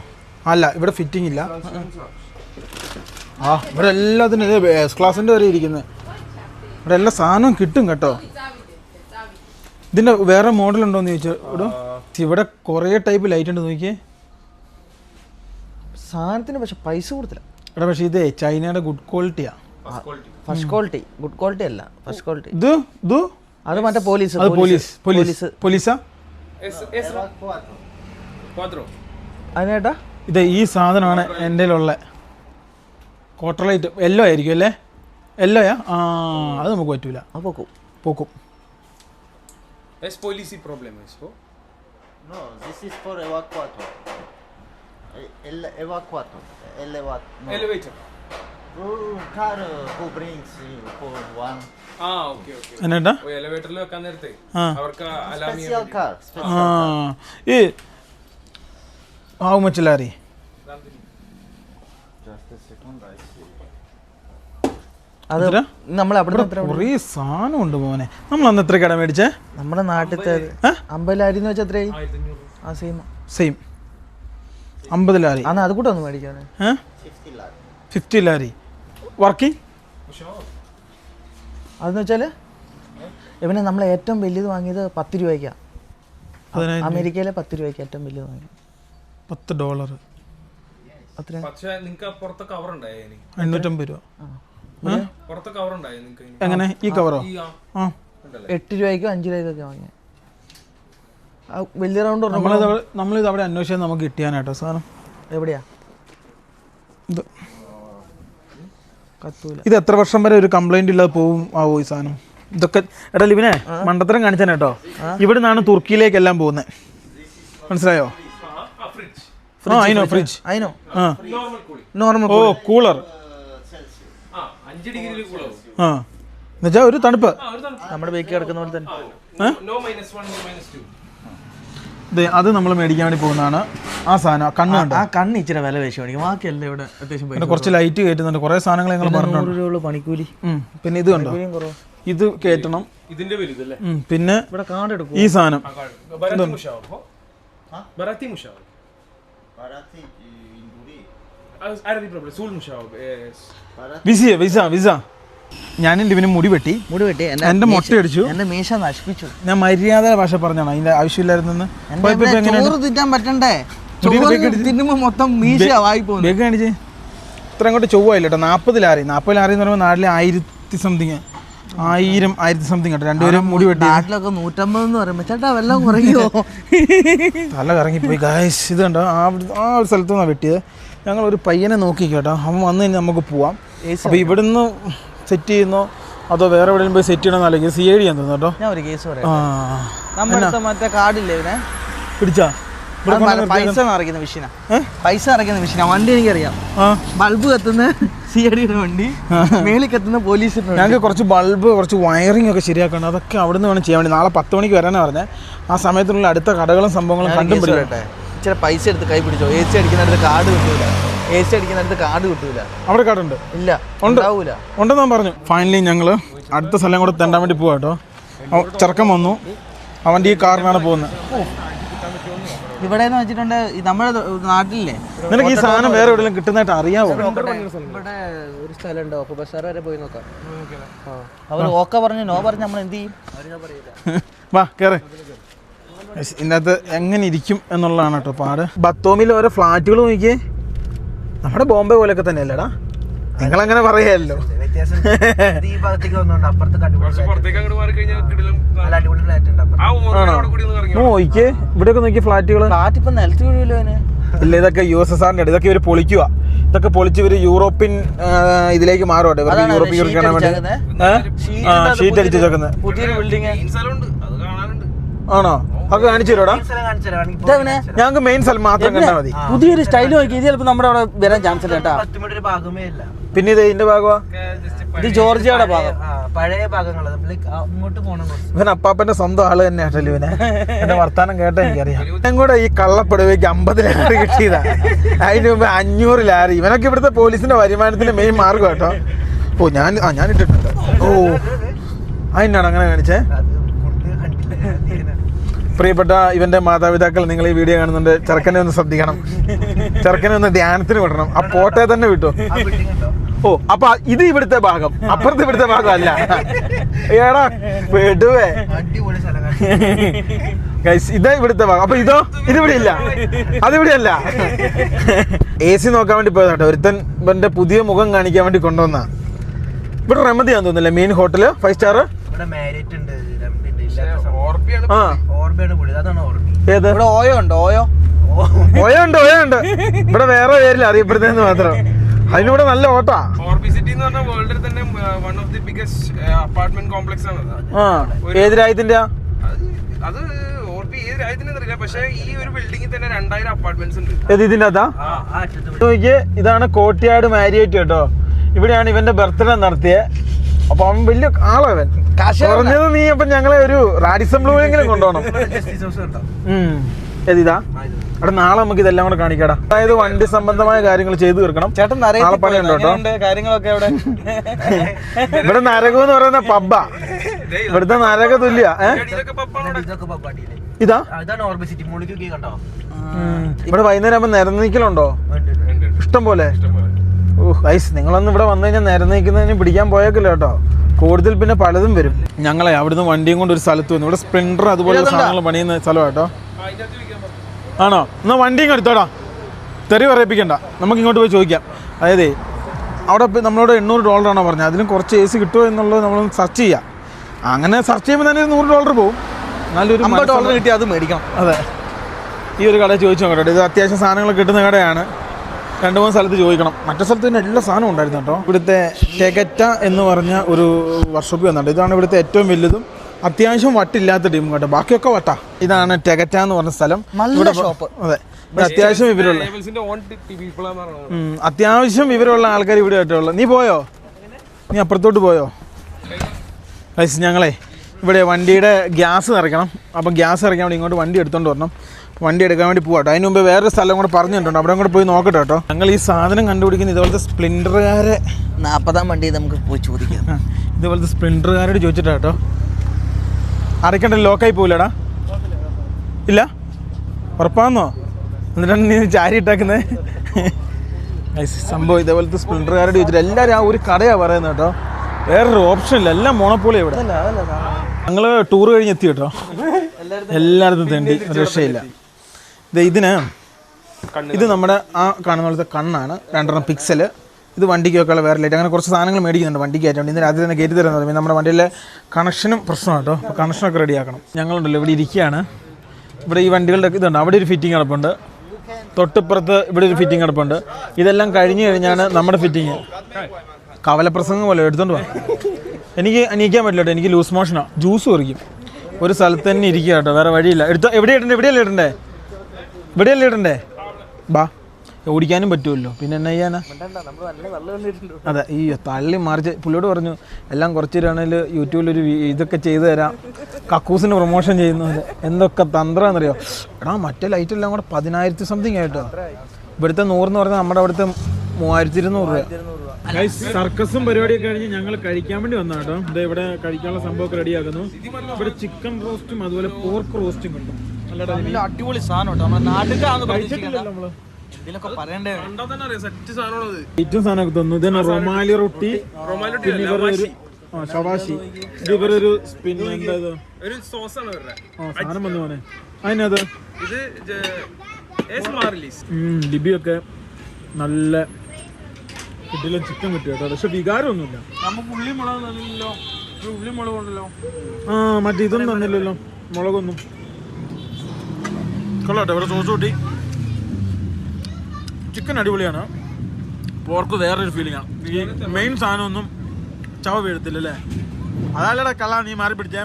അല്ല ഇവിടെ ഫിറ്റിംഗ് ഇല്ല. ആ ഇവിടെ എല്ലാത്തിനും ഇത് എസ് ക്ലാസിൻ്റെ വരെ ഇരിക്കുന്നത്. ഇവിടെ എല്ലാ സാധനവും കിട്ടും കേട്ടോ. ഇതിൻ്റെ വേറെ മോഡൽ ഉണ്ടോയെന്ന് ചോദിച്ചാൽ ഇവിടെ കുറേ ടൈപ്പ് ലൈറ്റ് ഉണ്ട് നോക്കിയേ. സാധനത്തിന് പക്ഷെ പൈസ കൊടുത്തില്ല. ഇവിടെ പക്ഷേ ഇതേ ചൈനയുടെ ഗുഡ് ക്വാളിറ്റിയാണ്. ഫസ്റ്റ് ക്വാളിറ്റി, ഗുഡ് ക്വാളിറ്റി അല്ല, ഫസ്റ്റ് ക്വാളിറ്റി. ഇത് ഇത് അത് മറ്റേ പോലീസ്. അത് പോലീസാ. Es 4. അതിനേട്ടാ ഇത് ഈ സാധനമാണ് എൻ്റെ ഉള്ള ക്വാർട്ടർ ലൈറ്റ്. യെല്ലോ ആയിരിക്കും അല്ലേ? യെല്ലോയാ? ആ അത് നമുക്ക് പറ്റൂല, അത് പോക്കും. പോക്കും. Es policy problem eso. No, this is for evacuator. Evacuator. No. Elevator. Car who brings you for one. Okay. എന്നാ ഓ എലിവേറ്ററിൽ വെക്കാൻ നേരത്തെ ആ അവർക്ക് അലാം Special car. ആ ഈ how much Larry? Just a second, I see. അത് എത്ര? നമ്മൾ അവിടെ ഇവിടെ കുറേ സാധനം ഉണ്ട് മോനെ. നമ്മൾ അന്ന് എത്ര കട മേടിച്ചേ? നമ്മുടെ നാട്ടിലത്തെ 50 ലാരി എന്ന് വെച്ചാൽ എത്രയായി? 1500. ആ സെയിം. Same 50 Larry. അന്ന് അത് കൂടെ ഒന്ന് മേടിക്കാണ്. 50 ലാരി വർക്കിംഗ്. അതെന്ന് വെച്ചാൽ ഇവനെ നമ്മൾ ഏറ്റവും വലിയത് വാങ്ങിയത് 10 രൂപയ്ക്കാണ്. അമേരിക്കയിലെ 10 രൂപയ്ക്ക് ഏറ്റവും വലിയത് വാങ്ങി. $10 അത്ര പക്ഷേ നിങ്ങൾക്ക് പുറത്തെ കവർ ഉണ്ടായി എനിക്ക് 850 രൂപ. പുറത്തെ കവർ ഉണ്ടായി നിങ്ങൾക്ക് എങ്ങനെ ഈ കവറോ? ആ 8 രൂപയ്ക്കോ 5 രൂപയ്ക്കൊക്കെ വാങ്ങിയ വലിയ റൗണ്ട്. നമ്മളിത് അവിടെ അന്വേഷിച്ചാൽ നമുക്ക് കിട്ടിയാനാട്ടോ സാധനം. എവിടെയാ? ഇത് കത്തൂല. ഇത് എത്ര വർഷം വരെ ഒരു കംപ്ലൈന്റ് ഇല്ലാതെ പോവും ആവോ ഈ സാധനം? ഇതൊക്കെ എടാ ലിബിനെ മണ്ടത്തരം കാണിച്ചാൽ കേട്ടോ. ഇവിടെ നിന്നാണ് തുർക്കിയിലേക്കെല്ലാം പോകുന്നത്, മനസ്സിലായോ? ആ അതിനോ ഫ്രിഡ്ജ്. അതിനോ ആ നോർമൽ. ഓ കൂളർ. 5 ഡിഗ്രിയിൽ കൂളാവും. ആ എന്നുവെച്ചാൽ ഒരു തണുപ്പ്. നമ്മുടെ ബേക്ക് കിടക്കുന്ന പോലെ തന്നെ. No -1 no -2. അത് നമ്മൾ മേടിക്കാൻ വേണ്ടി പോകുന്നതാണ്. ആ സാധനം കണ്ണ് കണ്ടോ? ആ കണ്ണ് ഇച്ചിരി വില വേശി മേടിക്കും. ബാക്കിയല്ല ഇവിടെ അത്യാവശ്യം പിന്നെ കുറച്ച് ലൈറ്റ് കയറ്റുന്നുണ്ട്, കുറേ സാധനങ്ങൾ ഞങ്ങൾ പറഞ്ഞിട്ടുണ്ട്. 100 രൂപ പണിക്കൂലി. പിന്നെ ഇത് കണ്ടോ? ഇത് കയറ്റണം. ഇതിന്റെ വലുതല്ലേ? പിന്നെ ഇവിടെ കാർഡ് എടുക്കും. ഈ സാധനം ബറാത്തി മുഷാവോ? ബറാത്തി മുഷാവോ? Barati induri. ആരതി പ്രോബ്ലം സൂൾ മുഷാവോ? വിസ. ഞാനും ലിബിന് മുടി വെട്ടി എന്റെ മുട്ട അടിച്ചു. എന്റെ മീശ നശിപ്പിച്ചു. ഞാൻ മര്യാദ ഭാഷ പറഞ്ഞാണ്, അതിന്റെ ആവശ്യമില്ലായിരുന്നു. ചോറ് തിന്നാൻ പറ്റണ്ടേ? തിന്നുമ്പോ മൊത്തം മീശ വായി പോകുന്നു. ബേക്ക് കാണിച്ചേ. ഇത്ര അങ്ങോട്ട് ചൊവ്വായില്ല കേട്ടോ. 40 ലാറി എന്ന് പറയുമ്പോൾ നാട്ടിലെ 1000 സംതിങ്. 1000 സംതിങ് കേട്ടോ. രണ്ടുപേരും മുടി വെട്ടി. നാട്ടിലൊക്കെ 150 എന്ന് പറയുമ്പോൾ ചേട്ടാ വെള്ളം കുറയോ തല കറങ്ങിപ്പോയി ഗായ്സ്. ഇത് കണ്ടോ ആ ഒരു സ്ഥലത്തു നിന്നാണ് വെട്ടിയത്. ഞങ്ങളൊരു പയ്യനെ നോക്കി കേട്ടോ. അവൻ വന്നു കഴിഞ്ഞാൽ നമുക്ക് പോവാം. അപ്പോൾ ഇവിടുന്ന് സെറ്റ് ചെയ്യുന്നോ അതോ വേറെ എവിടെയും പോയി സെറ്റ് ചെയ്യണമെന്ന് അല്ലെങ്കിൽ CID ചെയ്യാൻ തോന്നുന്നു കേട്ടോ. ഞാൻ ഒരു കേസ് പറയാം. നമ്മുടെ മറ്റേ കാർഡില്ലേ ഇവനെ പിടിച്ചാ പൈസ നിറയ്ക്കുന്ന മെഷീനാ. പൈസ നിറയ്ക്കുന്ന മെഷീനാ. വണ്ടി എനിക്കറിയാം. ബൾബ് കത്തുന്ന CIDയുടെ വണ്ടി, മേളിൽ കത്തുന്ന പോലീസിന്റെ. ഞങ്ങൾക്ക് കുറച്ച് ബൾബ്, കുറച്ച് വയറിംഗ് ഒക്കെ ശരിയാക്കണം. അതൊക്കെ അവിടെ നിന്ന് വേണം ചെയ്യാൻ വേണ്ടി. നാളെ 10 മണിക്ക് വരാനാണ് പറഞ്ഞത്. ആ സമയത്തിനുള്ള അടുത്ത കടകളും സംഭവങ്ങളും കണ്ടും പിടിക്കട്ടെ. ഇച്ചിരി പൈസ എടുത്ത് കൈ പിടിച്ചോ. AC അടിക്കുന്നിടത്ത് കാർഡ് കിട്ടൂല. AC അടിക്കുന്നിടത്ത് കാർഡ് കിട്ടൂല. അവിടെ കാർഡുണ്ട്? ഇല്ല, ഉണ്ടാവൂല. ഉണ്ടെന്ന് ഞാൻ പറഞ്ഞു. ഫൈനലി ഞങ്ങൾ അടുത്ത സ്ഥലം കൂടെ തെണ്ടാൻ വേണ്ടി പോവാ കേട്ടോ. ചെറുക്കം വന്നു. അവൻ്റെ ഈ കാറിനാണ് പോകുന്നത്. ഇവിടെ വെച്ചിട്ടുണ്ട് നമ്മുടെ നാട്ടിലില്ലേ, നിനക്ക് ഈ സാധനം വേറെ എവിടെയെങ്കിലും കിട്ടുന്നതായിട്ട് അറിയാവോ? ഇവിടെ ഒരു സ്ഥലമുണ്ട്, ഓക്ക് ബസാർ വരെ പോയി നോക്കാം. അവർ ഓക്കെ പറഞ്ഞു, നോ പറഞ്ഞു, നമ്മൾ എന്ത് ചെയ്യും? വാ കയറി. ഇതിനകത്ത് എങ്ങനെ ഇരിക്കും എന്നുള്ളതാണ് കേട്ടോ പാട്. ബത്തോമിൽ ഓരോ ഫ്ലാറ്റുകൾ നോക്കിയേ, നമ്മുടെ ബോംബെ പോലെയൊക്കെ തന്നെയല്ലേടാ. നിങ്ങളങ്ങനെ പറയാമല്ലോ. നോക്കിയേ ഇവിടെയൊക്കെ നോക്കിയ ഫ്ലാറ്റുകൾ. ഫ്ലാറ്റ് ഇപ്പൊ നിലത്ത് വീഴുമല്ലോ. ഇല്ല, ഇതൊക്കെ USSR ഇതൊക്കെ ഇവർ പൊളിക്കുക. ഇതൊക്കെ പൊളിച്ച് ഇവര് യൂറോപ്യൻ ഇതിലേക്ക് മാറുവാട്ടെ. യൂറോപ്പിൽ ഷീറ്റ് അടിച്ച് വെക്കുന്നത് പുതിയൊരു ബിൽഡിംഗ് ആണോ? അതൊക്കെ കാണിച്ചു തരോടാ. ഞങ്ങൾക്ക് മെയിൻ സ്ഥലം മാത്രം കണ്ടാൽ മതി. പുതിയൊരു സ്റ്റൈൽ നോക്കി. ഇത് ചിലപ്പോൾ നമ്മുടെ അവിടെ വരാൻ ചാൻസ് ഇല്ല കേട്ടോ. പിന്നെ ഇത് ഇതിന്റെ ഭാഗമാ. ഇത് ജോർജിയയുടെ ഭാഗം, പഴയ ഭാഗങ്ങൾ അങ്ങോട്ട് പോകണം. ഇവൻ അപ്പാപ്പന്റെ സ്വന്തം ആള് തന്നെ ആട്ടല്ലോ. ഇവനെ എന്റെ വർത്താനം കേട്ടാ എനിക്കറിയാം. ഞാൻ കൂടെ ഈ കള്ളപ്പെടുവയ്ക്ക് 50 ലാരി കിട്ടിയതാ. അതിന് മുമ്പ് 500 ലാരി. ഇവനൊക്കെ ഇവിടുത്തെ പോലീസിന്റെ വരുമാനത്തിന്റെ മെയിൻ മാർഗം കേട്ടോ. ഓ ഞാൻ ഇട്ടിട്ടുണ്ട്. ഓ അതിനാണ് അങ്ങനെ കാണിച്ചേ. പ്രിയപ്പെട്ട ഇവന്റെ മാതാപിതാക്കൾ, നിങ്ങൾ ഈ വീഡിയോ കാണുന്നുണ്ട്. ചെറുക്കനെ ഒന്ന് ശ്രദ്ധിക്കണം. ചെറുക്കനെ ഒന്ന് ധ്യാനത്തിന് വിടണം. ആ പോട്ടെ തന്നെ വിട്ടു. ഓ അപ്പൊ ഇത് ഇവിടുത്തെ ഭാഗം, അപ്പുറത്ത് ഇവിടുത്തെ ഭാഗം അല്ല. ഏടാ പെടുവേ. ഇതാ ഇവിടുത്തെ ഭാഗം. അപ്പൊ ഇതിവിടെ ഇല്ല, അതിവിടെ അല്ല. AC നോക്കാൻ വേണ്ടി പോയതാട്ടോ. ഒരുത്തൻ ഇവന്റെ പുതിയ മുഖം കാണിക്കാൻ വേണ്ടി കൊണ്ടുവന്ന. ഇവിടെ റെമദിയാന്ന് തോന്നുന്നില്ല മെയിൻ ഹോട്ടല് 5 സ്റ്റാർ. ഏത് ഓയോ ഉണ്ട്? ഓയോ ഉണ്ട്. ഇവിടെ വേറെ പേരില്ല അറിയപ്പെടുന്നതെന്ന് മാത്രം. അതിനിവിടെ നല്ല ഓട്ടാ. വേൾഡിൽ തന്നെ one of the biggest apartment complex ആണ്. ഏത് രാജ്യത്തിന്റെ? അത് ഏത് രാജ്യത്തിന് അറിയില്ല, പക്ഷേ ഈ ഒരു ബിൽഡിംഗിൽ തന്നെ 2000 അപ്പാർട്ട്മെന്റ്സ് ഉണ്ട്. ഇതിന്റെ അതാ നോക്കിയേ. ഇതാണ് കോട്ടിയാട് മാരിയേറ്റ് കേട്ടോ. ഇവിടെയാണ് ഇവന്റെ ബർത്ത്ഡേ നടത്തിയത്. അപ്പൊ അവൻ വലിയ ആളവൻ. പറഞ്ഞത് നീ അപ്പൊ ഞങ്ങളെ ഒരു റാഡിസം ബ്ലൂവിലെങ്കിലും കൊണ്ടുപോകണം. ഏതിതാ? അവിടെ നാളെ നമുക്ക് ഇതെല്ലാം കൂടെ കാണിക്കാടാ. അതായത് വണ്ടി സംബന്ധമായ കാര്യങ്ങൾ ചെയ്തു തീർക്കണം. ചേട്ടൻ നാളെ പണിയുണ്ടോ കേട്ടോ. കാര്യങ്ങളൊക്കെ ഇവിടെ നരകം എന്ന് പറയുന്ന പബ്ബാ. ഇവിടുത്തെ നരക തുല്യ. ഇതാ ഇവിടെ വൈകുന്നേരം ആകുമ്പോ നിരന്നിക്കലുണ്ടോ? ഇഷ്ടം പോലെ. നിങ്ങളൊന്നും ഇവിടെ വന്നു കഴിഞ്ഞാൽ നിരന്നിക്കുന്നതിന് പിടിക്കാൻ പോയേക്കില്ല കേട്ടോ. കൂടുതൽ പിന്നെ പലതും വരും. ഞങ്ങളെ അവിടുന്ന് വണ്ടിയും കൊണ്ട് ഒരു സ്ഥലത്ത് വന്നു. ഇവിടെ സ്പ്ലെൻഡർ അതുപോലെ സാധനങ്ങൾ പണിയുന്ന സ്ഥലം കേട്ടോ. ആണോ? എന്നാൽ വണ്ടിയും എടുത്തോടാ. തെറി പറയിപ്പിക്കണ്ട, നമുക്ക് ഇങ്ങോട്ട് പോയി ചോദിക്കാം. അതായത് അവിടെ നമ്മളോട് $800 പറഞ്ഞത്. അതിലും കുറച്ച് AC കിട്ടുമോ എന്നുള്ളത് നമ്മളൊന്ന് സെർച്ച് ചെയ്യാം. അങ്ങനെ സെർച്ച് ചെയ്യുമ്പോൾ തന്നെ $100 പോകും. നല്ലൊരു $50 കിട്ടി അത് മേടിക്കണം. അതെ, ഈ ഒരു കടയിൽ ചോദിച്ചു നോക്കട്ടെ. ഇത് അത്യാവശ്യം സാധനങ്ങൾ കിട്ടുന്ന കടയാണ്. 2-3 സ്ഥലത്ത് ചോദിക്കണം. മറ്റേ സ്ഥലത്ത് തന്നെ എല്ലാ സാധനവും ഉണ്ടായിരുന്നു കേട്ടോ. ഇവിടുത്തെ ടെഗറ്റ എന്ന് പറഞ്ഞ ഒരു വർക്ക്ഷോപ്പ് വന്നിട്ടുണ്ട്. ഇതാണ് ഇവിടുത്തെ ഏറ്റവും വലുതും അത്യാവശ്യം വട്ടില്ലാത്ത ടീം കേട്ടോ. ബാക്കിയൊക്കെ വട്ടാ. ഇതാണ് ടെഗറ്റ എന്ന് പറഞ്ഞ സ്ഥലം. ഇവിടെ ഷോപ്പ്. അതെ, അത്യാവശ്യം വിവരമുള്ള ആൾക്കാർ ഇവിടെ ആയിട്ടുള്ള. നീ പോയോ? നീ അപ്പുറത്തോട്ട് പോയോ? ഞങ്ങളെ ഇവിടെ വണ്ടിയുടെ ഗ്യാസ് നിറയ്ക്കണം. അപ്പം ഗ്യാസ് നിറയ്ക്കാൻ വേണ്ടി ഇങ്ങോട്ട് വണ്ടി എടുത്തോണ്ട് വരണം. വണ്ടി എടുക്കാൻ വേണ്ടി പോകട്ടോ. അതിന് മുമ്പ് വേറൊരു സ്ഥലം കൂടെ പറഞ്ഞിട്ടുണ്ട്. അവിടെ കൂടെ പോയി നോക്കട്ടെ കേട്ടോ. ഞങ്ങൾ ഈ സാധനം കണ്ടുപിടിക്കുന്ന ഇതുപോലത്തെ സ്പ്ലെൻഡറുകാരെ 40-ാം വണ്ടി നമുക്ക് പോയി ചോദിക്കാം. ഇതുപോലത്തെ സ്പ്ലെൻഡറുകാരോട് ചോദിച്ചിട്ടാ കേട്ടോ. അടയ്ക്കണ്ട, ലോക്കായി പോവില്ലടാ. ഇല്ല, ഉറപ്പാന്നോ? എന്നിട്ടാണ് നീ ചാരി ഇട്ടാക്കുന്നത്. സംഭവം ഇതേപോലത്തെ സ്പ്ലെൻഡറുകാരോട് ചോദിച്ചിട്ട് എല്ലാവരും ആ ഒരു കടയാണ് പറയുന്നത് കേട്ടോ. വേറൊരു ഓപ്ഷൻ ഇല്ല, എല്ലാം മോണോപ്പൊളി ഇവിടെ. ഞങ്ങൾ ടൂർ കഴിഞ്ഞ് എത്തി കേട്ടോ. എല്ലായിടത്തും തെണ്ടി, രക്ഷയില്ല. ഇത് നമ്മുടെ ആ കാണുന്ന പോലത്തെ കണ്ണാണ്. 2 പിക്സല്. ഇത് വണ്ടിക്ക് വെക്കാനുള്ള വേറെ ലൈറ്റ്, അങ്ങനെ കുറച്ച് സാധനങ്ങൾ മേടിക്കുന്നുണ്ട് വണ്ടിക്ക് ആയിട്ട്. ഇന്ന് രാത്രി തന്നെ കയറ്റി തരാൻ തുടങ്ങി. നമ്മുടെ വണ്ടിയിലെ കണക്ഷനും പ്രശ്നമാണ് കേട്ടോ. അപ്പോൾ കണക്ഷനൊക്കെ റെഡിയാക്കണം. ഞങ്ങളുണ്ടല്ലോ ഇവിടെ ഇരിക്കുകയാണ്. ഇവിടെ ഈ വണ്ടികളുടെ ഇതുണ്ട്, അവിടെ ഒരു ഫിറ്റിംഗ് കിടപ്പുണ്ട്, തൊട്ടിപ്പുറത്ത് ഇവിടെ ഒരു ഫിറ്റിംഗ് കിടപ്പുണ്ട്. ഇതെല്ലാം കഴിഞ്ഞ് കഴിഞ്ഞാണ് നമ്മുടെ ഫിറ്റിങ്. കവലപ്രസംഗം പോലെ എടുത്തോണ്ട് പോകാം. എനിക്ക് എണീക്കാൻ പറ്റില്ല കേട്ടോ, എനിക്ക് ലൂസ് മോഷനാണ്. ജ്യൂസ് കുറിക്കും. ഒരു സ്ഥലത്ത് തന്നെ ഇരിക്കുക കേട്ടോ, വേറെ വഴിയില്ല. എവിടെയല്ലേ ഇടണ്ടേ ബാ, ഓടിക്കാനും പറ്റുമല്ലോ, പിന്നെ എന്നാ ചെയ്യാനാ. അതെ, ഈ തള്ളി മറിച്ച് പുള്ളിയോട് പറഞ്ഞു എല്ലാം കുറച്ച് തരാണെങ്കിൽ യൂട്യൂബിലൊരു ഇതൊക്കെ ചെയ്തു തരാം, കക്കൂസിന് പ്രൊമോഷൻ ചെയ്യുന്നത്. എന്തൊക്കെ തന്ത്രമാണെന്നറിയോ. എടാ മറ്റേ ലൈറ്റെല്ലാം കൂടെ 10,000 സംതിങ് ആയിട്ടോ. ഇവിടുത്തെ 100 എന്ന് പറഞ്ഞാൽ നമ്മുടെ അവിടുത്തെ 3200 രൂപ. സർക്കസും പരിപാടിയൊക്കെ കഴിഞ്ഞ് ഞങ്ങൾ കഴിക്കാൻ വേണ്ടി വന്ന കേട്ടോ. ഇത് ഇവിടെ കഴിക്കാനുള്ള സംഭവമൊക്കെ റെഡിയാക്കുന്നു. ഇവിടെ ചിക്കൻ റോസ്റ്റും അതുപോലെ പോർക്ക് റോസ്റ്റും കിട്ടും. നല്ല അടിപൊളി സാധനം കേട്ടോ. നമ്മുടെ നാട്ടിലാണ് കഴിച്ചിട്ടില്ലല്ലോ നമ്മള്. ഇതിലൊക്കെ പറയണ്ടേ. ഏറ്റവും സാധനമൊക്കെ തന്നു. ഇതന്നെ റൊമാലി റൊട്ടി, പിന്നെ ഇവരൊരു ഷവാഷി, ഇവരൊരു പിന്നെ എന്താ ഒരു സോസാണ് സാധനം വന്നു പോണേ. അതിനത് ലിബിയൊക്കെ നല്ല കിട്ടില്ല ചിക്കൻ കിട്ടും കേട്ടോ. പക്ഷെ വികാരമൊന്നുമില്ല. നമുക്ക് ഉള്ളി മുളക് തന്നില്ലല്ലോ. ഉള്ളി മുളക് ഉണ്ടല്ലോ. മറ്റേ ഇതൊന്നും തന്നില്ലല്ലോ, മുളകൊന്നും. കൊള്ളാട്ടെ. ഇവിടെ സോസ് കൂട്ടി ചിക്കൻ അടിപൊളിയാണ്. പോർക്ക് വേറൊരു ഫീലിംഗാണ്. ഈ മെയിൻ സാധനമൊന്നും ചവ വീഴത്തില്ല അല്ലേ. അതല്ലടാ കള്ള നീ മാറി പിടിച്ചേ.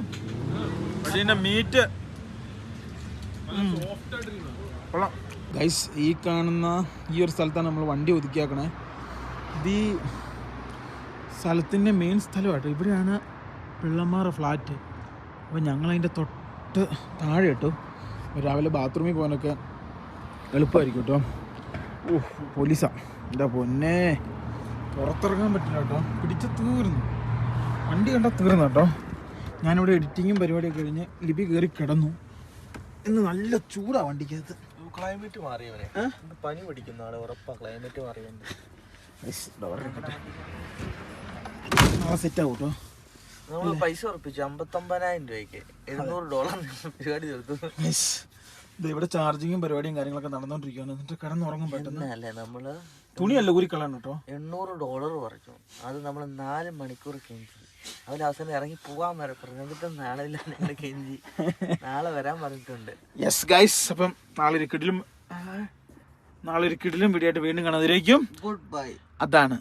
പക്ഷെ ഇതിൻ്റെ മീറ്റ് കൊള്ളാം. ഗൈസ്, ഈ കാണുന്ന ഈ ഒരു സ്ഥലത്താണ് നമ്മൾ വണ്ടി ഒതുക്കിയാക്കണേ. ഇത് ഈ സ്ഥലത്തിൻ്റെ മെയിൻ സ്ഥലമാട്ടോ. ഇവിടെയാണ് പിള്ളമാറ ഫ്ലാറ്റ്. അപ്പോൾ ഞങ്ങളതിൻ്റെ തൊട്ട് താഴെ കേട്ടോ. രാവിലെ ബാത്റൂമിൽ പോകാനൊക്കെ എളുപ്പമായിരിക്കും കേട്ടോ. പോലീസാ എന്താ പൊന്നെ, പുറത്തിറങ്ങാൻ പറ്റില്ല കേട്ടോ. പിടിച്ച് തീർന്നു, വണ്ടി കണ്ടാൽ തീർന്നു കേട്ടോ. ഞാനിവിടെ എഡിറ്റിങ്ങും പരിപാടിയൊക്കെ കഴിഞ്ഞ് ലിപി കയറി കിടന്നു. ഇന്ന് നല്ല ചൂടാണ് വണ്ടിക്കകത്ത്. ക്ലൈമറ്റ് മാറിയവരെ പനി പിടിക്കുന്ന ആളെ ഉറപ്പാ. ക്ലൈമറ്റ് മാറിയുണ്ട്. നാളെ സെറ്റ് ആവും കേട്ടോ. നമ്മള് പൈസ ഉറപ്പിച്ചു 59,000 രൂപയ്ക്ക് $700 പരിപാടി തീർത്തു. ഇവിടെ ചാർജിങ്ങും പരിപാടിയും കാര്യങ്ങളൊക്കെ നടന്നുകൊണ്ടിരിക്കുകയാണ്. എന്നിട്ട് കിടന്നുറങ്ങും പെട്ടെന്ന്. അല്ലേ നമ്മള് തുണിയല്ല ഊരിക്കളാണ് കേട്ടോ. $800 പറഞ്ഞു. അത് നമ്മൾ 4 മണിക്കൂർ കെഞ്ചി. അവര് അവസാനം ഇറങ്ങി പോവാൻ വരെ പറഞ്ഞു. എന്നിട്ട് നാളെ ഇല്ല ഞങ്ങൾ കെഞ്ചി നാളെ വരാൻ പറഞ്ഞിട്ടുണ്ട്. യെസ് ഗൈസ്, അപ്പം നാളെ ഒരു കിടിലും വീഡിയോ ആയിട്ട് വീണ്ടും കാണാതിരിക്കും. Good bye. അതാണ്.